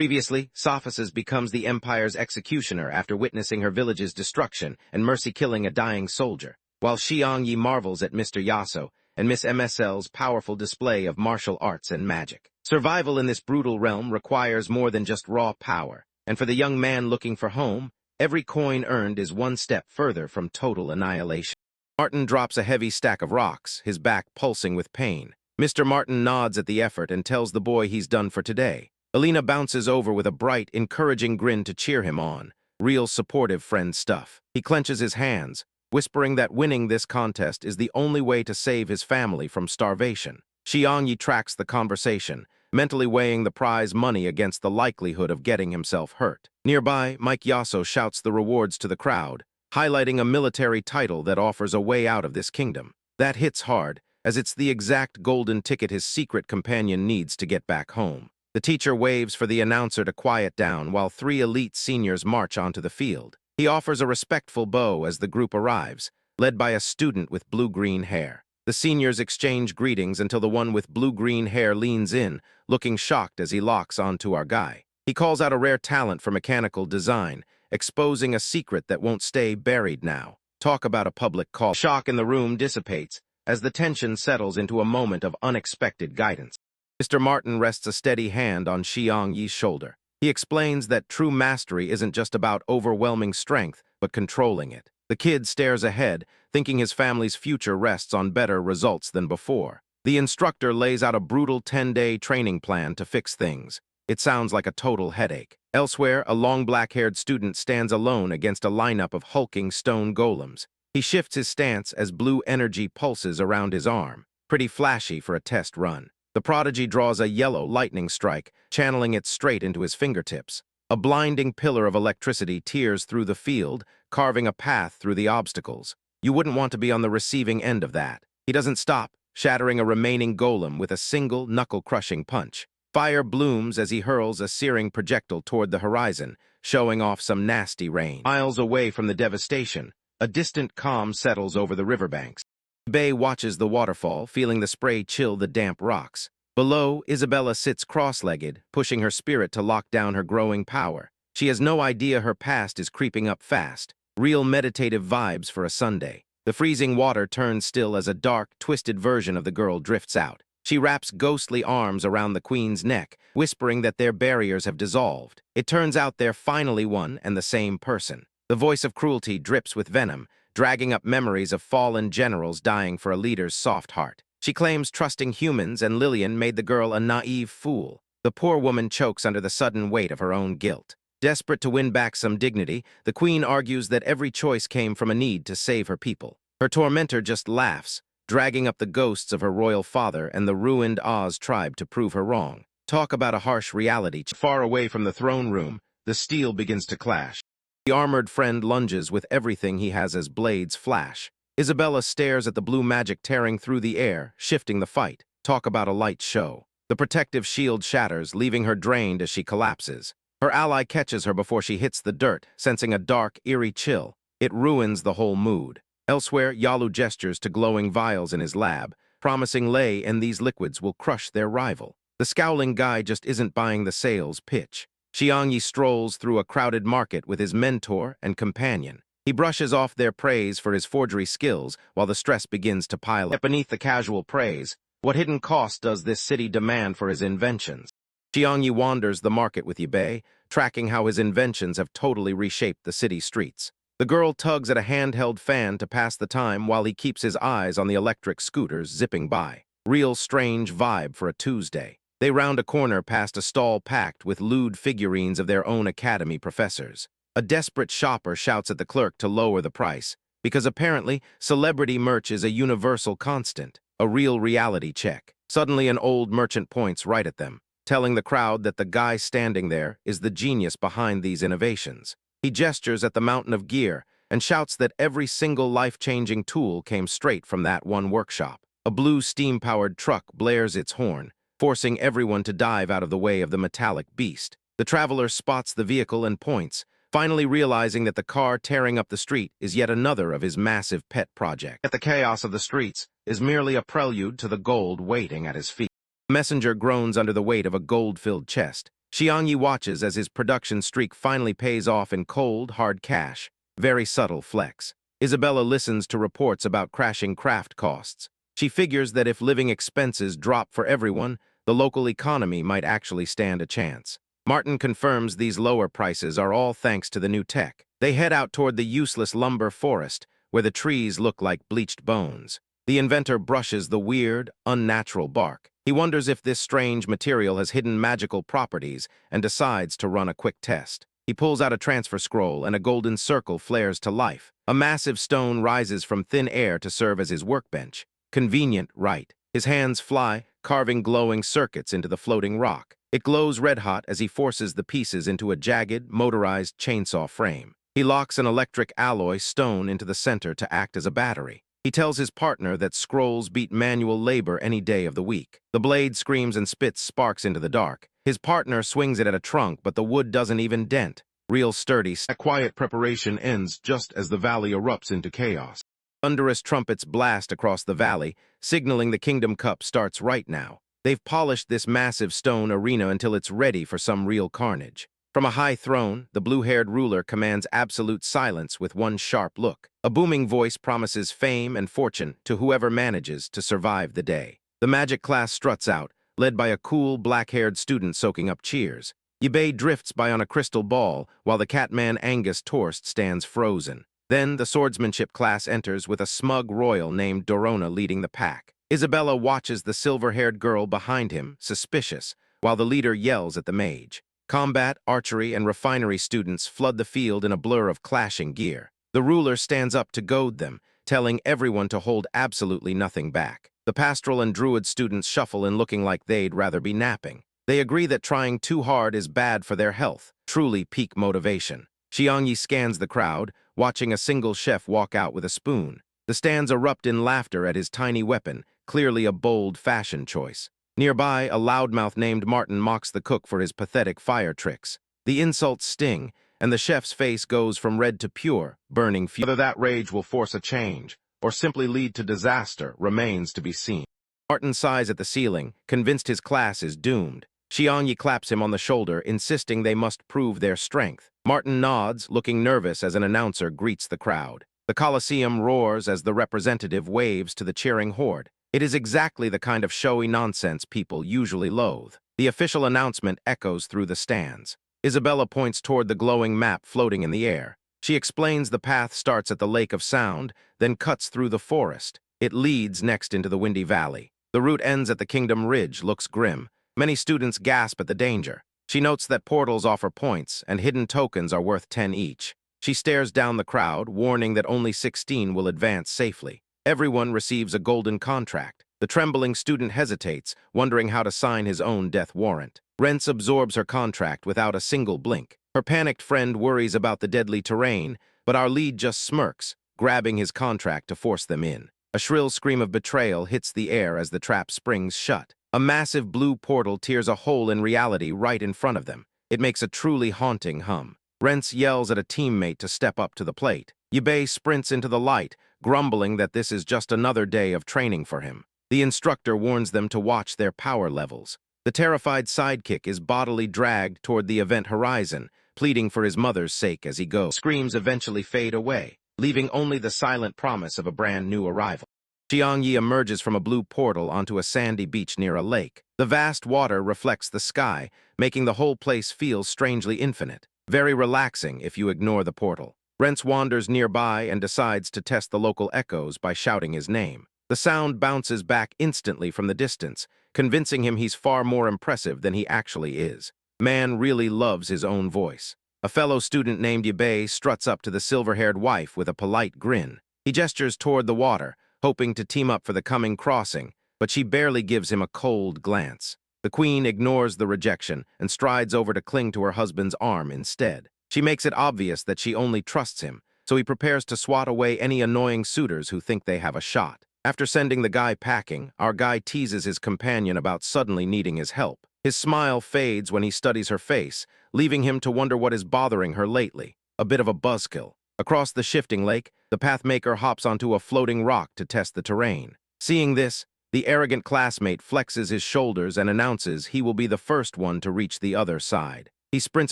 Previously, Sophocles becomes the Empire's executioner after witnessing her village's destruction and mercy killing a dying soldier, while Xiangyi marvels at Mr. Yaso and Miss MSL's powerful display of martial arts and magic. Survival in this brutal realm requires more than just raw power, and for the young man looking for home, every coin earned is one step further from total annihilation. Martin drops a heavy stack of rocks, his back pulsing with pain. Mr. Martin nods at the effort and tells the boy he's done for today. Alina bounces over with a bright, encouraging grin to cheer him on. Real supportive friend stuff. He clenches his hands, whispering that winning this contest is the only way to save his family from starvation. Xiangyi tracks the conversation, mentally weighing the prize money against the likelihood of getting himself hurt. Nearby, Mike Yaso shouts the rewards to the crowd, highlighting a military title that offers a way out of this kingdom. That hits hard, as it's the exact golden ticket his secret companion needs to get back home. The teacher waves for the announcer to quiet down while 3 elite seniors march onto the field. He offers a respectful bow as the group arrives, led by a student with blue-green hair. The seniors exchange greetings until the one with blue-green hair leans in, looking shocked as he locks onto our guy. He calls out a rare talent for mechanical design, exposing a secret that won't stay buried now. Talk about a public call. Shock in the room dissipates as the tension settles into a moment of unexpected guidance. Mr. Martin rests a steady hand on Xiangyi's shoulder. He explains that true mastery isn't just about overwhelming strength, but controlling it. The kid stares ahead, thinking his family's future rests on better results than before. The instructor lays out a brutal 10-day training plan to fix things. It sounds like a total headache. Elsewhere, a long black-haired student stands alone against a lineup of hulking stone golems. He shifts his stance as blue energy pulses around his arm. Pretty flashy for a test run. The prodigy draws a yellow lightning strike, channeling it straight into his fingertips. A blinding pillar of electricity tears through the field, carving a path through the obstacles. You wouldn't want to be on the receiving end of that. He doesn't stop, shattering a remaining golem with a single knuckle-crushing punch. Fire blooms as he hurls a searing projectile toward the horizon, showing off some nasty rain. Miles away from the devastation, a distant calm settles over the riverbanks. Bay watches the waterfall, feeling the spray chill the damp rocks. Below, Isabella sits cross-legged, pushing her spirit to lock down her growing power. She has no idea her past is creeping up fast. Real meditative vibes for a Sunday. The freezing water turns still as a dark, twisted version of the girl drifts out. She wraps ghostly arms around the queen's neck, whispering that their barriers have dissolved. It turns out they're finally one and the same person. The voice of cruelty drips with venom, dragging up memories of fallen generals dying for a leader's soft heart. She claims trusting humans and Lillian made the girl a naive fool. The poor woman chokes under the sudden weight of her own guilt. Desperate to win back some dignity, the queen argues that every choice came from a need to save her people. Her tormentor just laughs, dragging up the ghosts of her royal father and the ruined Oz tribe to prove her wrong. Talk about a harsh reality. Far away from the throne room, the steel begins to clash. The armored friend lunges with everything he has as blades flash. Isabella stares at the blue magic tearing through the air, shifting the fight. Talk about a light show. The protective shield shatters, leaving her drained as she collapses. Her ally catches her before she hits the dirt, sensing a dark, eerie chill. It ruins the whole mood. Elsewhere, Yalu gestures to glowing vials in his lab, promising Lei and these liquids will crush their rival. The scowling guy just isn't buying the sales pitch. Xiangyi strolls through a crowded market with his mentor and companion. He brushes off their praise for his forgery skills while the stress begins to pile up. Yet beneath the casual praise, what hidden cost does this city demand for his inventions? Xiangyi wanders the market with Yibei, tracking how his inventions have totally reshaped the city streets. The girl tugs at a handheld fan to pass the time while he keeps his eyes on the electric scooters zipping by. Real strange vibe for a Tuesday. They round a corner past a stall packed with lewd figurines of their own academy professors. A desperate shopper shouts at the clerk to lower the price, because apparently celebrity merch is a universal constant, a real reality check. Suddenly an old merchant points right at them, telling the crowd that the guy standing there is the genius behind these innovations. He gestures at the mountain of gear and shouts that every single life-changing tool came straight from that one workshop. A blue steam-powered truck blares its horn, forcing everyone to dive out of the way of the metallic beast. The traveler spots the vehicle and points, finally realizing that the car tearing up the street is yet another of his massive pet project. Yet the chaos of the streets is merely a prelude to the gold waiting at his feet. The messenger groans under the weight of a gold-filled chest. Xiangyi watches as his production streak finally pays off in cold, hard cash. Very subtle flex. Isabella listens to reports about crashing craft costs. She figures that if living expenses drop for everyone, the local economy might actually stand a chance. Martin confirms these lower prices are all thanks to the new tech. They head out toward the useless lumber forest, where the trees look like bleached bones. The inventor brushes the weird, unnatural bark. He wonders if this strange material has hidden magical properties and decides to run a quick test. He pulls out a transfer scroll and a golden circle flares to life. A massive stone rises from thin air to serve as his workbench. Convenient, right? His hands fly, carving glowing circuits into the floating rock. It glows red-hot as he forces the pieces into a jagged, motorized chainsaw frame. He locks an electric alloy stone into the center to act as a battery. He tells his partner that scrolls beat manual labor any day of the week. The blade screams and spits sparks into the dark. His partner swings it at a trunk, but the wood doesn't even dent. Real sturdy. A quiet preparation ends just as the valley erupts into chaos. Thunderous trumpets blast across the valley, signaling the Kingdom Cup starts right now. They've polished this massive stone arena until it's ready for some real carnage. From a high throne, the blue-haired ruler commands absolute silence with one sharp look. A booming voice promises fame and fortune to whoever manages to survive the day. The magic class struts out, led by a cool, black-haired student soaking up cheers. Yibei drifts by on a crystal ball, while the Catman Angus Torst stands frozen. Then the swordsmanship class enters with a smug royal named Dorona leading the pack. Isabella watches the silver-haired girl behind him, suspicious, while the leader yells at the mage. Combat, archery, and refinery students flood the field in a blur of clashing gear. The ruler stands up to goad them, telling everyone to hold absolutely nothing back. The pastoral and druid students shuffle in looking like they'd rather be napping. They agree that trying too hard is bad for their health, truly peak motivation. Xiangyi scans the crowd, watching a single chef walk out with a spoon. The stands erupt in laughter at his tiny weapon, clearly a bold fashion choice. Nearby, a loudmouth named Martin mocks the cook for his pathetic fire tricks. The insults sting, and the chef's face goes from red to pure, burning fury. Whether that rage will force a change or simply lead to disaster remains to be seen. Martin sighs at the ceiling, convinced his class is doomed. Xiangyi claps him on the shoulder, insisting they must prove their strength. Martin nods, looking nervous as an announcer greets the crowd. The Colosseum roars as the representative waves to the cheering horde. It is exactly the kind of showy nonsense people usually loathe. The official announcement echoes through the stands. Isabella points toward the glowing map floating in the air. She explains the path starts at the Lake of Sound, then cuts through the forest. It leads next into the Windy Valley. The route ends at the Kingdom Ridge, looks grim. Many students gasp at the danger. She notes that portals offer points, and hidden tokens are worth 10 each. She stares down the crowd, warning that only 16 will advance safely. Everyone receives a golden contract. The trembling student hesitates, wondering how to sign his own death warrant. Rents absorbs her contract without a single blink. Her panicked friend worries about the deadly terrain, but our lead just smirks, grabbing his contract to force them in. A shrill scream of betrayal hits the air as the trap springs shut. A massive blue portal tears a hole in reality right in front of them. It makes a truly haunting hum. Rents yells at a teammate to step up to the plate. Yibei sprints into the light, grumbling that this is just another day of training for him. The instructor warns them to watch their power levels. The terrified sidekick is bodily dragged toward the event horizon, pleading for his mother's sake as he goes. Screams eventually fade away, leaving only the silent promise of a brand new arrival. Xiangyi emerges from a blue portal onto a sandy beach near a lake. The vast water reflects the sky, making the whole place feel strangely infinite. Very relaxing if you ignore the portal. Rents wanders nearby and decides to test the local echoes by shouting his name. The sound bounces back instantly from the distance, convincing him he's far more impressive than he actually is. Man really loves his own voice. A fellow student named Yibei struts up to the silver-haired wife with a polite grin. He gestures toward the water, hoping to team up for the coming crossing, but she barely gives him a cold glance. The queen ignores the rejection and strides over to cling to her husband's arm instead. She makes it obvious that she only trusts him, so he prepares to swat away any annoying suitors who think they have a shot. After sending the guy packing, our guy teases his companion about suddenly needing his help. His smile fades when he studies her face, leaving him to wonder what is bothering her lately. A bit of a buzzkill. Across the shifting lake, the pathmaker hops onto a floating rock to test the terrain. Seeing this, The arrogant classmate flexes his shoulders and announces he will be the first one to reach the other side. He sprints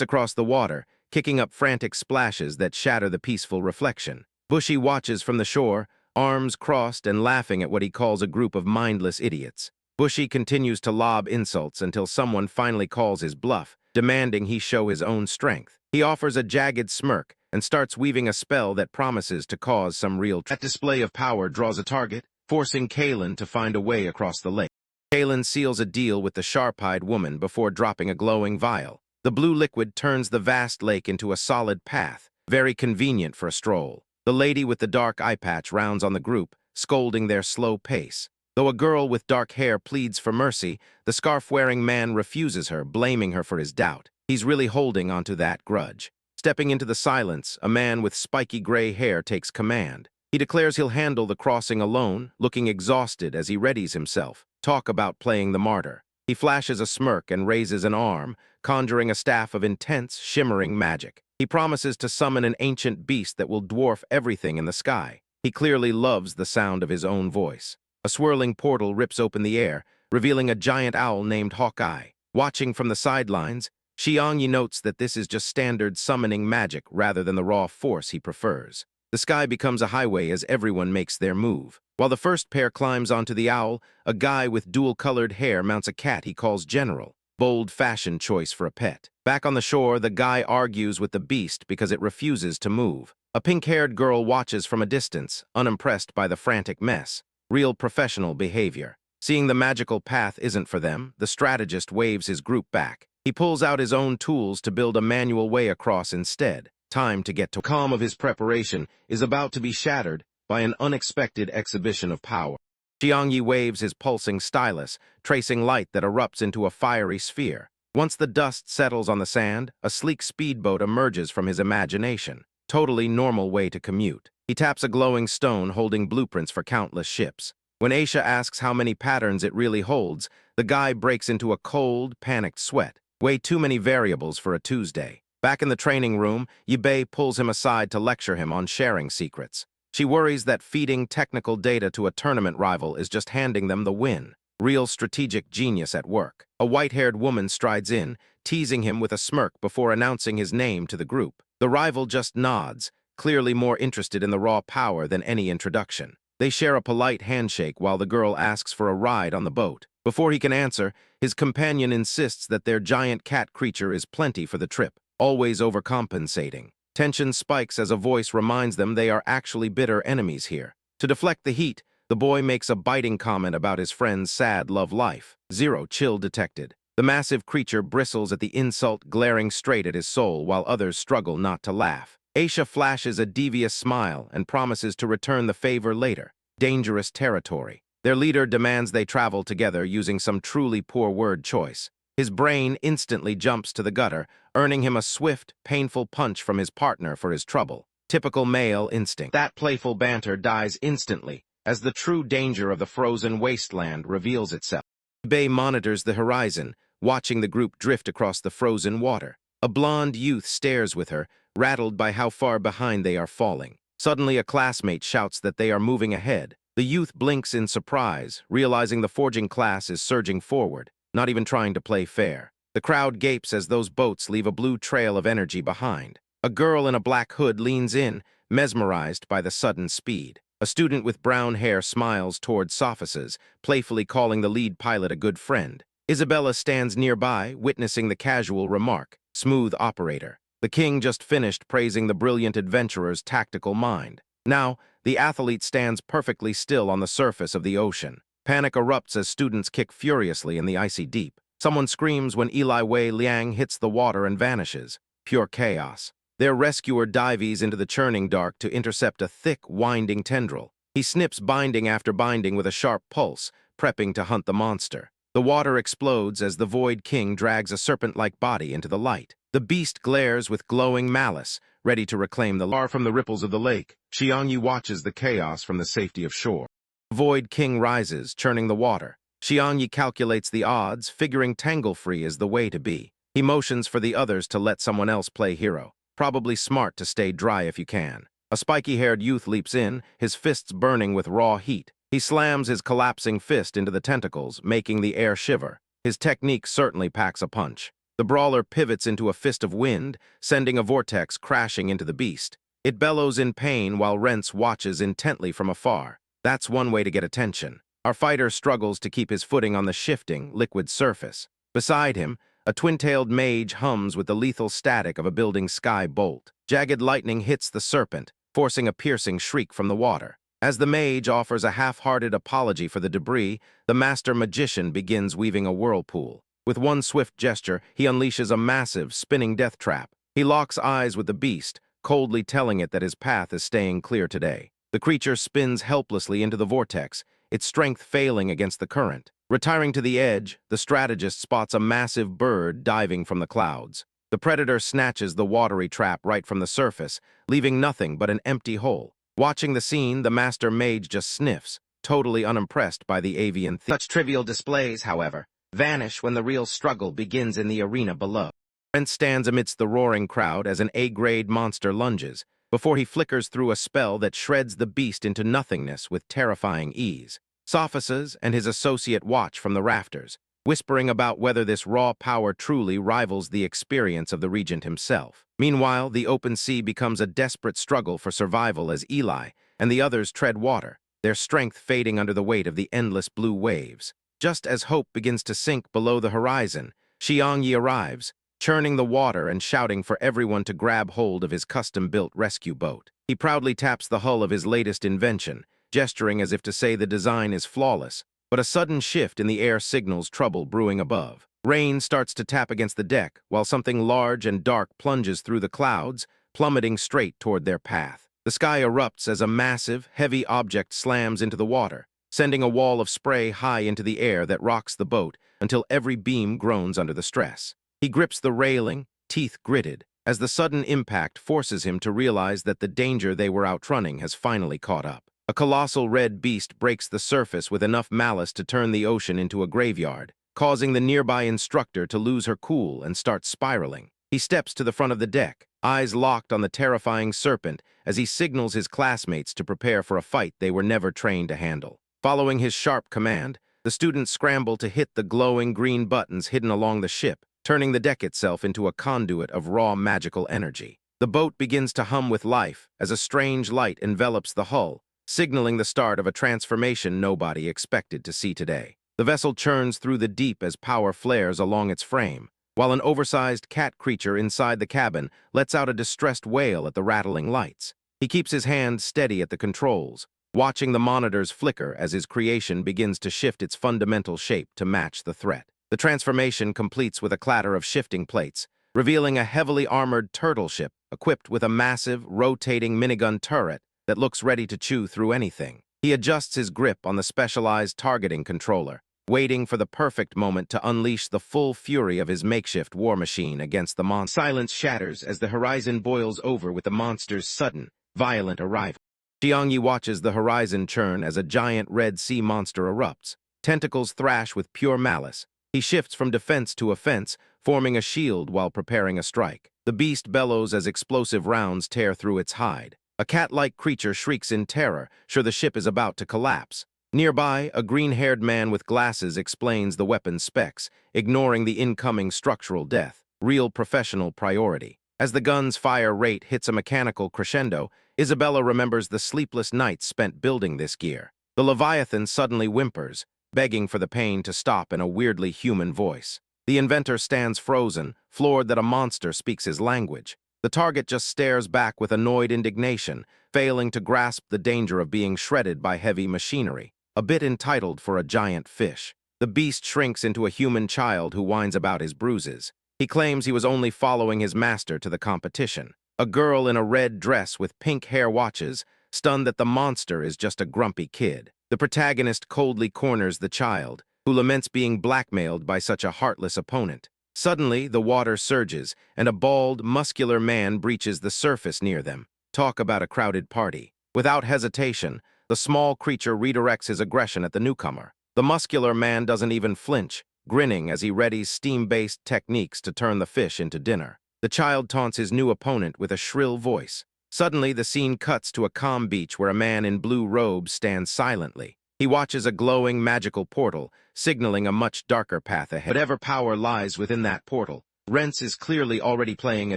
across the water, kicking up frantic splashes that shatter the peaceful reflection. Bushi watches from the shore, arms crossed and laughing at what he calls a group of mindless idiots. Bushi continues to lob insults until someone finally calls his bluff, demanding he show his own strength. He offers a jagged smirk and starts weaving a spell that promises to cause some real trouble. That display of power draws a target, forcing Kalen to find a way across the lake. Kalen seals a deal with the sharp-eyed woman before dropping a glowing vial. The blue liquid turns the vast lake into a solid path, very convenient for a stroll. The lady with the dark eye patch rounds on the group, scolding their slow pace. Though a girl with dark hair pleads for mercy, the scarf-wearing man refuses her, blaming her for his doubt. He's really holding onto that grudge. Stepping into the silence, a man with spiky gray hair takes command. He declares he'll handle the crossing alone, looking exhausted as he readies himself. Talk about playing the martyr. He flashes a smirk and raises an arm, conjuring a staff of intense, shimmering magic. He promises to summon an ancient beast that will dwarf everything in the sky. He clearly loves the sound of his own voice. A swirling portal rips open the air, revealing a giant owl named Hawkeye. Watching from the sidelines, Xiangyi notes that this is just standard summoning magic rather than the raw force he prefers. The sky becomes a highway as everyone makes their move. While the first pair climbs onto the owl, a guy with dual-colored hair mounts a cat he calls General. Bold fashion choice for a pet. Back on the shore, the guy argues with the beast because it refuses to move. A pink-haired girl watches from a distance, unimpressed by the frantic mess. Real professional behavior. Seeing the magical path isn't for them, the strategist waves his group back. He pulls out his own tools to build a manual way across instead. Time to get to. The calm of his preparation is about to be shattered by an unexpected exhibition of power. Xiangyi waves his pulsing stylus, tracing light that erupts into a fiery sphere. Once the dust settles on the sand, a sleek speedboat emerges from his imagination. Totally normal way to commute. He taps a glowing stone holding blueprints for countless ships. When Aisha asks how many patterns it really holds, the guy breaks into a cold, panicked sweat. Way too many variables for a Tuesday. Back in the training room, Yibei pulls him aside to lecture him on sharing secrets. She worries that feeding technical data to a tournament rival is just handing them the win. Real strategic genius at work. A white-haired woman strides in, teasing him with a smirk before announcing his name to the group. The rival just nods, clearly more interested in the raw power than any introduction. They share a polite handshake while the girl asks for a ride on the boat. Before he can answer, his companion insists that their giant cat creature is plenty for the trip, always overcompensating. Tension spikes as a voice reminds them they are actually bitter enemies here. To deflect the heat, the boy makes a biting comment about his friend's sad love life. Zero chill detected. The massive creature bristles at the insult, glaring straight at his soul while others struggle not to laugh. Aisha flashes a devious smile and promises to return the favor later. Dangerous territory. Their leader demands they travel together using some truly poor word choice. His brain instantly jumps to the gutter, earning him a swift, painful punch from his partner for his trouble. Typical male instinct. That playful banter dies instantly, as the true danger of the frozen wasteland reveals itself. Bei monitors the horizon, watching the group drift across the frozen water. A blonde youth stares with her, rattled by how far behind they are falling. Suddenly, a classmate shouts that they are moving ahead. The youth blinks in surprise, realizing the forging class is surging forward, not even trying to play fair. The crowd gapes as those boats leave a blue trail of energy behind. A girl in a black hood leans in, mesmerized by the sudden speed. A student with brown hair smiles toward Sophices, playfully calling the lead pilot a good friend. Isabella stands nearby, witnessing the casual remark, "Smooth operator." The king just finished praising the brilliant adventurer's tactical mind. Now, the athlete stands perfectly still on the surface of the ocean. Panic erupts as students kick furiously in the icy deep. Someone screams when Eli Wei Liang hits the water and vanishes. Pure chaos. Their rescuer dives into the churning dark to intercept a thick, winding tendril. He snips binding after binding with a sharp pulse, prepping to hunt the monster. The water explodes as the Void King drags a serpent-like body into the light. The beast glares with glowing malice, ready to reclaim the Far from the ripples of the lake, Xiangyi watches the chaos from the safety of shore. Void King rises, churning the water. Xiangyi calculates the odds, figuring tangle-free is the way to be. He motions for the others to let someone else play hero. Probably smart to stay dry if you can. A spiky-haired youth leaps in, his fists burning with raw heat. He slams his collapsing fist into the tentacles, making the air shiver. His technique certainly packs a punch. The brawler pivots into a fist of wind, sending a vortex crashing into the beast. It bellows in pain while Rents watches intently from afar. That's one way to get attention. Our fighter struggles to keep his footing on the shifting, liquid surface. Beside him, a twin-tailed mage hums with the lethal static of a building sky bolt. Jagged lightning hits the serpent, forcing a piercing shriek from the water. As the mage offers a half-hearted apology for the debris, the master magician begins weaving a whirlpool. With one swift gesture, he unleashes a massive, spinning death trap. He locks eyes with the beast, coldly telling it that his path is staying clear today. The creature spins helplessly into the vortex, its strength failing against the current. Retiring to the edge, the strategist spots a massive bird diving from the clouds. The predator snatches the watery trap right from the surface, leaving nothing but an empty hole. Watching the scene, the master mage just sniffs, totally unimpressed by the avian thing. Such trivial displays, however, vanish when the real struggle begins in the arena below. Brent stands amidst the roaring crowd as an A-grade monster lunges, before he flickers through a spell that shreds the beast into nothingness with terrifying ease. Sophises and his associate watch from the rafters, whispering about whether this raw power truly rivals the experience of the regent himself. Meanwhile, the open sea becomes a desperate struggle for survival as Eli and the others tread water, their strength fading under the weight of the endless blue waves. Just as hope begins to sink below the horizon, Xiangyi arrives, churning the water and shouting for everyone to grab hold of his custom-built rescue boat. He proudly taps the hull of his latest invention, gesturing as if to say the design is flawless, but a sudden shift in the air signals trouble brewing above. Rain starts to tap against the deck, while something large and dark plunges through the clouds, plummeting straight toward their path. The sky erupts as a massive, heavy object slams into the water, sending a wall of spray high into the air that rocks the boat until every beam groans under the stress. He grips the railing, teeth gritted, as the sudden impact forces him to realize that the danger they were outrunning has finally caught up. A colossal red beast breaks the surface with enough malice to turn the ocean into a graveyard, causing the nearby instructor to lose her cool and start spiraling. He steps to the front of the deck, eyes locked on the terrifying serpent as he signals his classmates to prepare for a fight they were never trained to handle. Following his sharp command, the students scramble to hit the glowing green buttons hidden along the ship, turning the deck itself into a conduit of raw magical energy. The boat begins to hum with life as a strange light envelops the hull, signaling the start of a transformation nobody expected to see today. The vessel churns through the deep as power flares along its frame, while an oversized cat creature inside the cabin lets out a distressed wail at the rattling lights. He keeps his hand steady at the controls, watching the monitors flicker as his creation begins to shift its fundamental shape to match the threat. The transformation completes with a clatter of shifting plates, revealing a heavily armored turtle ship equipped with a massive, rotating minigun turret that looks ready to chew through anything. He adjusts his grip on the specialized targeting controller, waiting for the perfect moment to unleash the full fury of his makeshift war machine against the monster. Silence shatters as the horizon boils over with the monster's sudden, violent arrival. Xiangyi watches the horizon churn as a giant red sea monster erupts. Tentacles thrash with pure malice. He shifts from defense to offense, forming a shield while preparing a strike. The beast bellows as explosive rounds tear through its hide. A cat-like creature shrieks in terror, sure the ship is about to collapse. Nearby, a green-haired man with glasses explains the weapon's specs, ignoring the incoming structural death, real professional priority. As the gun's fire rate hits a mechanical crescendo, Isabella remembers the sleepless nights spent building this gear. The Leviathan suddenly whimpers, begging for the pain to stop in a weirdly human voice. The inventor stands frozen, floored that a monster speaks his language. The target just stares back with annoyed indignation, failing to grasp the danger of being shredded by heavy machinery. A bit entitled for a giant fish. The beast shrinks into a human child who whines about his bruises. He claims he was only following his master to the competition. A girl in a red dress with pink hair watches, stunned that the monster is just a grumpy kid. The protagonist coldly corners the child, who laments being blackmailed by such a heartless opponent. Suddenly, the water surges, and a bald, muscular man breaches the surface near them. Talk about a crowded party. Without hesitation, the small creature redirects his aggression at the newcomer. The muscular man doesn't even flinch, grinning as he readies steam-based techniques to turn the fish into dinner. The child taunts his new opponent with a shrill voice. Suddenly, the scene cuts to a calm beach where a man in blue robes stands silently. He watches a glowing magical portal, signaling a much darker path ahead. Whatever power lies within that portal, Rents is clearly already playing a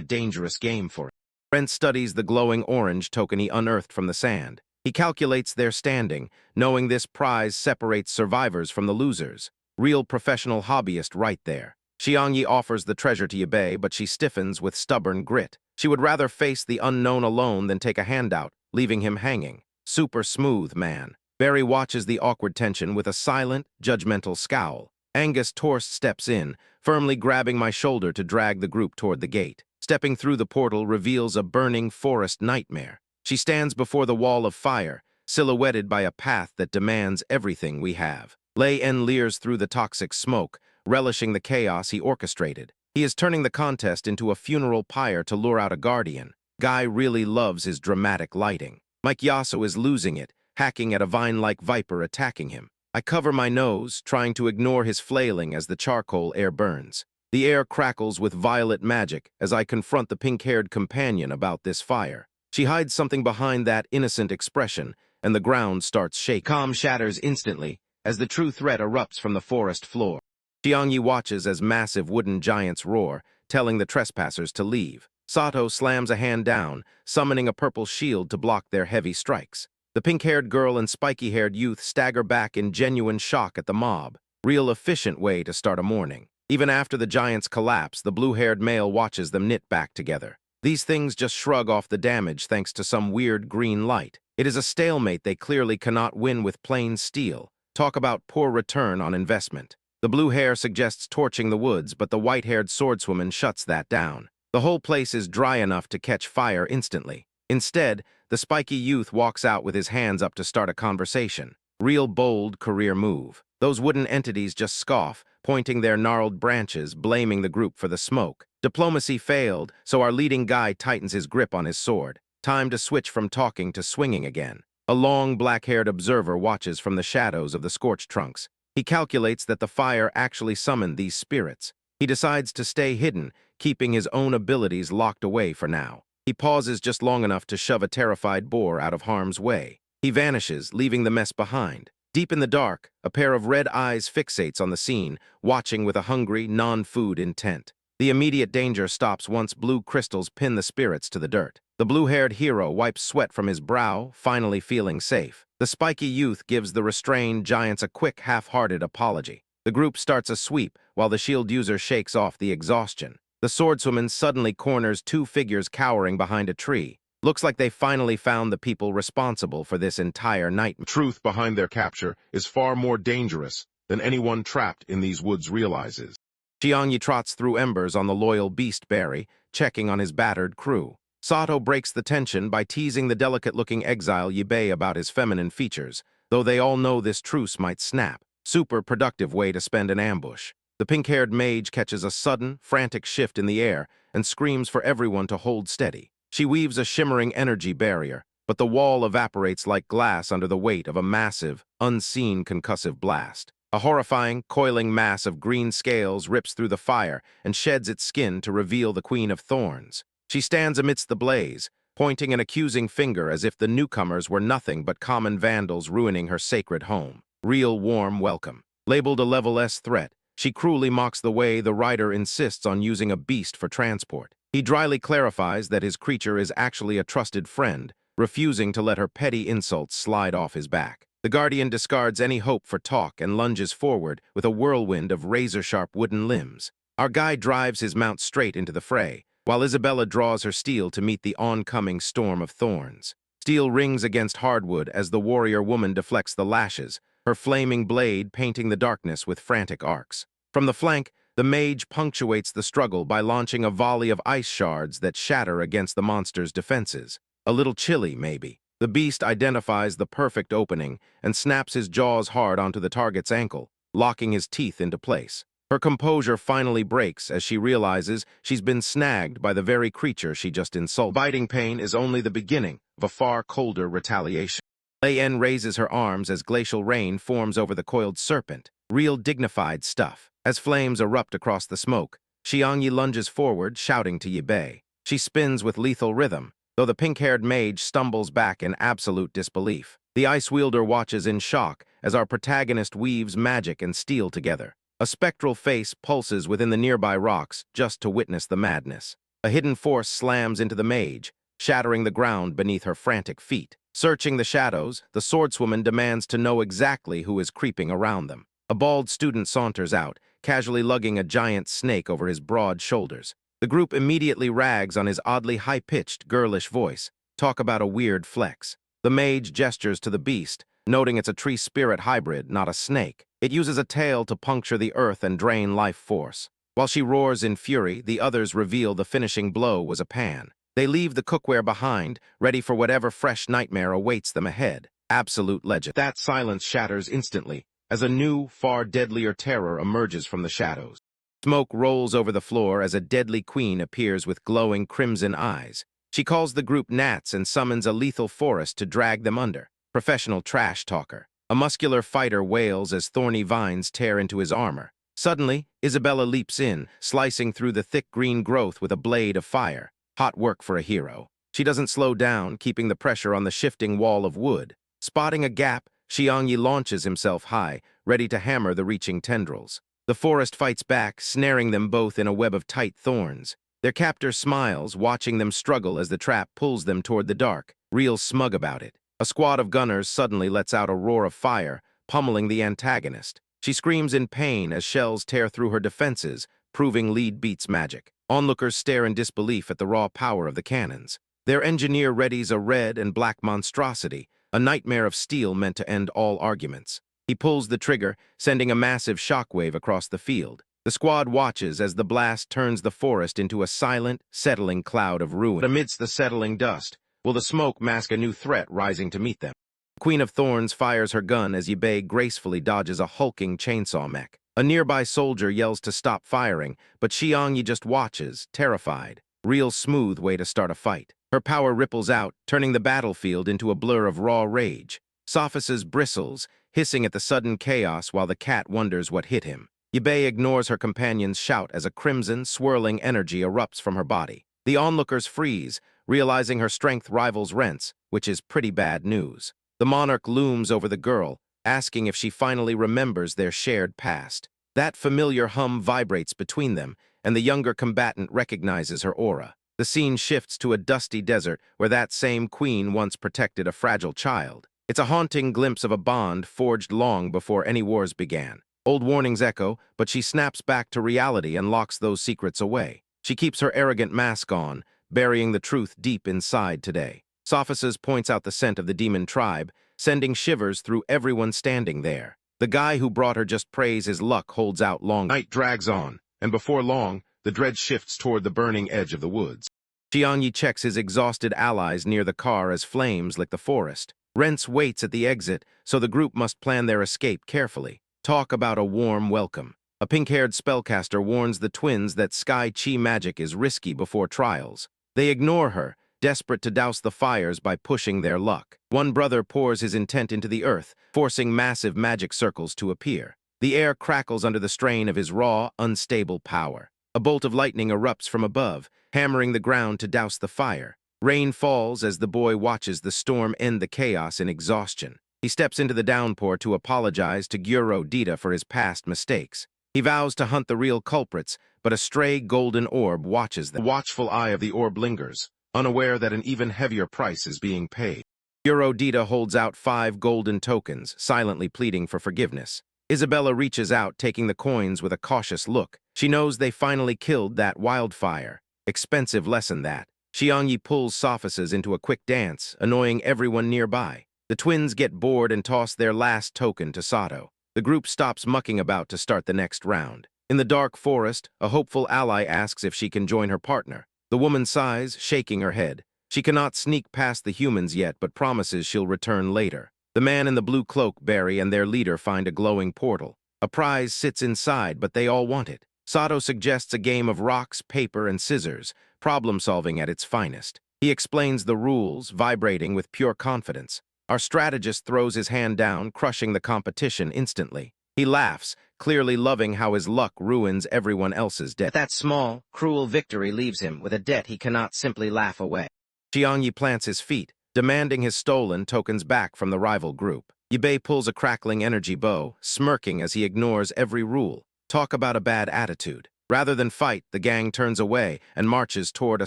dangerous game for it. Rents studies the glowing orange token he unearthed from the sand. He calculates their standing, knowing this prize separates survivors from the losers. Real professional hobbyist right there. Xiangyi offers the treasure to Yabe, but she stiffens with stubborn grit. She would rather face the unknown alone than take a handout, leaving him hanging. Super smooth, man. Barry watches the awkward tension with a silent, judgmental scowl. Angus Torst steps in, firmly grabbing my shoulder to drag the group toward the gate. Stepping through the portal reveals a burning forest nightmare. She stands before the wall of fire, silhouetted by a path that demands everything we have. Lei En leers through the toxic smoke, relishing the chaos he orchestrated. He is turning the contest into a funeral pyre to lure out a guardian. Guy really loves his dramatic lighting. Mike Yasso is losing it, hacking at a vine-like viper attacking him. I cover my nose, trying to ignore his flailing as the charcoal air burns. The air crackles with violet magic as I confront the pink-haired companion about this fire. She hides something behind that innocent expression, and the ground starts shaking. Calm shatters instantly as the true threat erupts from the forest floor. Xiangyi watches as massive wooden giants roar, telling the trespassers to leave. Sato slams a hand down, summoning a purple shield to block their heavy strikes. The pink-haired girl and spiky-haired youth stagger back in genuine shock at the mob. Real efficient way to start a morning. Even after the giants collapse, the blue-haired male watches them knit back together. These things just shrug off the damage thanks to some weird green light. It is a stalemate they clearly cannot win with plain steel. Talk about poor return on investment. The blue hair suggests torching the woods, but the white-haired swordswoman shuts that down. The whole place is dry enough to catch fire instantly. Instead, the spiky youth walks out with his hands up to start a conversation. Real bold career move. Those wooden entities just scoff, pointing their gnarled branches, blaming the group for the smoke. Diplomacy failed, so our leading guy tightens his grip on his sword. Time to switch from talking to swinging again. A long, black-haired observer watches from the shadows of the scorched trunks. He calculates that the fire actually summoned these spirits. He decides to stay hidden, keeping his own abilities locked away for now. He pauses just long enough to shove a terrified boar out of harm's way. He vanishes, leaving the mess behind. Deep in the dark, a pair of red eyes fixates on the scene, watching with a hungry, non-food intent. The immediate danger stops once blue crystals pin the spirits to the dirt. The blue-haired hero wipes sweat from his brow, finally feeling safe. The spiky youth gives the restrained giants a quick, half-hearted apology. The group starts a sweep, while the shield user shakes off the exhaustion. The swordswoman suddenly corners two figures cowering behind a tree. Looks like they finally found the people responsible for this entire nightmare. Truth behind their capture is far more dangerous than anyone trapped in these woods realizes. Xiangyi trots through embers on the loyal beast Barry, checking on his battered crew. Sato breaks the tension by teasing the delicate-looking exile Yabe about his feminine features, though they all know this truce might snap. Super productive way to spend an ambush. The pink-haired mage catches a sudden, frantic shift in the air and screams for everyone to hold steady. She weaves a shimmering energy barrier, but the wall evaporates like glass under the weight of a massive, unseen concussive blast. A horrifying, coiling mass of green scales rips through the fire and sheds its skin to reveal the Queen of Thorns. She stands amidst the blaze, pointing an accusing finger as if the newcomers were nothing but common vandals ruining her sacred home. Real warm welcome. Labeled a level S threat, she cruelly mocks the way the rider insists on using a beast for transport. He dryly clarifies that his creature is actually a trusted friend, refusing to let her petty insults slide off his back. The Guardian discards any hope for talk and lunges forward with a whirlwind of razor-sharp wooden limbs. Our guy drives his mount straight into the fray, while Isabella draws her steel to meet the oncoming storm of thorns. Steel rings against hardwood as the warrior woman deflects the lashes, her flaming blade painting the darkness with frantic arcs. From the flank, the mage punctuates the struggle by launching a volley of ice shards that shatter against the monster's defenses. A little chilly, maybe. The beast identifies the perfect opening and snaps his jaws hard onto the target's ankle, locking his teeth into place. Her composure finally breaks as she realizes she's been snagged by the very creature she just insulted. Biting pain is only the beginning of a far colder retaliation. Lei En raises her arms as glacial rain forms over the coiled serpent. Real dignified stuff. As flames erupt across the smoke, Xiangyi lunges forward, shouting to Yabe. She spins with lethal rhythm, though the pink-haired mage stumbles back in absolute disbelief. The ice wielder watches in shock as our protagonist weaves magic and steel together. A spectral face pulses within the nearby rocks just to witness the madness. A hidden force slams into the mage, shattering the ground beneath her frantic feet. Searching the shadows, the swordswoman demands to know exactly who is creeping around them. A bald student saunters out, casually lugging a giant snake over his broad shoulders. The group immediately rags on his oddly high-pitched, girlish voice. Talk about a weird flex. The mage gestures to the beast, noting it's a tree-spirit hybrid, not a snake. It uses a tail to puncture the earth and drain life force. While she roars in fury, the others reveal the finishing blow was a pan. They leave the cookware behind, ready for whatever fresh nightmare awaits them ahead. Absolute legend. That silence shatters instantly, as a new, far deadlier terror emerges from the shadows. Smoke rolls over the floor as a deadly queen appears with glowing crimson eyes. She calls the group gnats and summons a lethal forest to drag them under. Professional trash talker. A muscular fighter wails as thorny vines tear into his armor. Suddenly, Isabella leaps in, slicing through the thick green growth with a blade of fire. Hot work for a hero. She doesn't slow down, keeping the pressure on the shifting wall of wood. Spotting a gap, Xiangyi launches himself high, ready to hammer the reaching tendrils. The forest fights back, snaring them both in a web of tight thorns. Their captor smiles, watching them struggle as the trap pulls them toward the dark, real smug about it. A squad of gunners suddenly lets out a roar of fire, pummeling the antagonist. She screams in pain as shells tear through her defenses, proving lead beats magic. Onlookers stare in disbelief at the raw power of the cannons. Their engineer readies a red and black monstrosity, a nightmare of steel meant to end all arguments. He pulls the trigger, sending a massive shockwave across the field. The squad watches as the blast turns the forest into a silent, settling cloud of ruin. But amidst the settling dust, will the smoke mask a new threat rising to meet them? Queen of Thorns fires her gun as Yibei gracefully dodges a hulking chainsaw mech. A nearby soldier yells to stop firing, but Xiangyi just watches, terrified. Real smooth way to start a fight. Her power ripples out, turning the battlefield into a blur of raw rage. Sophus bristles, hissing at the sudden chaos while the cat wonders what hit him. Yibei ignores her companion's shout as a crimson, swirling energy erupts from her body. The onlookers freeze, realizing her strength rivals Rent's, which is pretty bad news. The monarch looms over the girl, asking if she finally remembers their shared past. That familiar hum vibrates between them, and the younger combatant recognizes her aura. The scene shifts to a dusty desert where that same queen once protected a fragile child. It's a haunting glimpse of a bond forged long before any wars began. Old warnings echo, but she snaps back to reality and locks those secrets away. She keeps her arrogant mask on, burying the truth deep inside today. Sophus points out the scent of the demon tribe, sending shivers through everyone standing there. The guy who brought her just praise his luck holds out long. Night drags on, and before long, the dread shifts toward the burning edge of the woods. Xiangyi checks his exhausted allies near the car as flames lick the forest. Rentz waits at the exit, so the group must plan their escape carefully. Talk about a warm welcome. A pink-haired spellcaster warns the twins that sky chi magic is risky before trials. They ignore her, desperate to douse the fires by pushing their luck. One brother pours his intent into the earth, forcing massive magic circles to appear. The air crackles under the strain of his raw, unstable power. A bolt of lightning erupts from above, hammering the ground to douse the fire. Rain falls as the boy watches the storm end the chaos in exhaustion. He steps into the downpour to apologize to Gyuro Dita for his past mistakes. He vows to hunt the real culprits, but a stray golden orb watches them. The watchful eye of the orb lingers, unaware that an even heavier price is being paid. Gyuro Dita holds out 5 golden tokens, silently pleading for forgiveness. Isabella reaches out, taking the coins with a cautious look. She knows they finally killed that wildfire. Expensive lesson that. Xiangyi pulls Sophus into a quick dance, annoying everyone nearby. The twins get bored and toss their last token to Sato. The group stops mucking about to start the next round. In the dark forest, a hopeful ally asks if she can join her partner. The woman sighs, shaking her head. She cannot sneak past the humans yet, but promises she'll return later. The man in the blue cloak, Barry, and their leader find a glowing portal. A prize sits inside, but they all want it. Sato suggests a game of rocks, paper, and scissors, problem-solving at its finest. He explains the rules, vibrating with pure confidence. Our strategist throws his hand down, crushing the competition instantly. He laughs, clearly loving how his luck ruins everyone else's debt. That small, cruel victory leaves him with a debt he cannot simply laugh away. Xiangyi plants his feet, demanding his stolen tokens back from the rival group. Yibei pulls a crackling energy bow, smirking as he ignores every rule. Talk about a bad attitude. Rather than fight, the gang turns away and marches toward a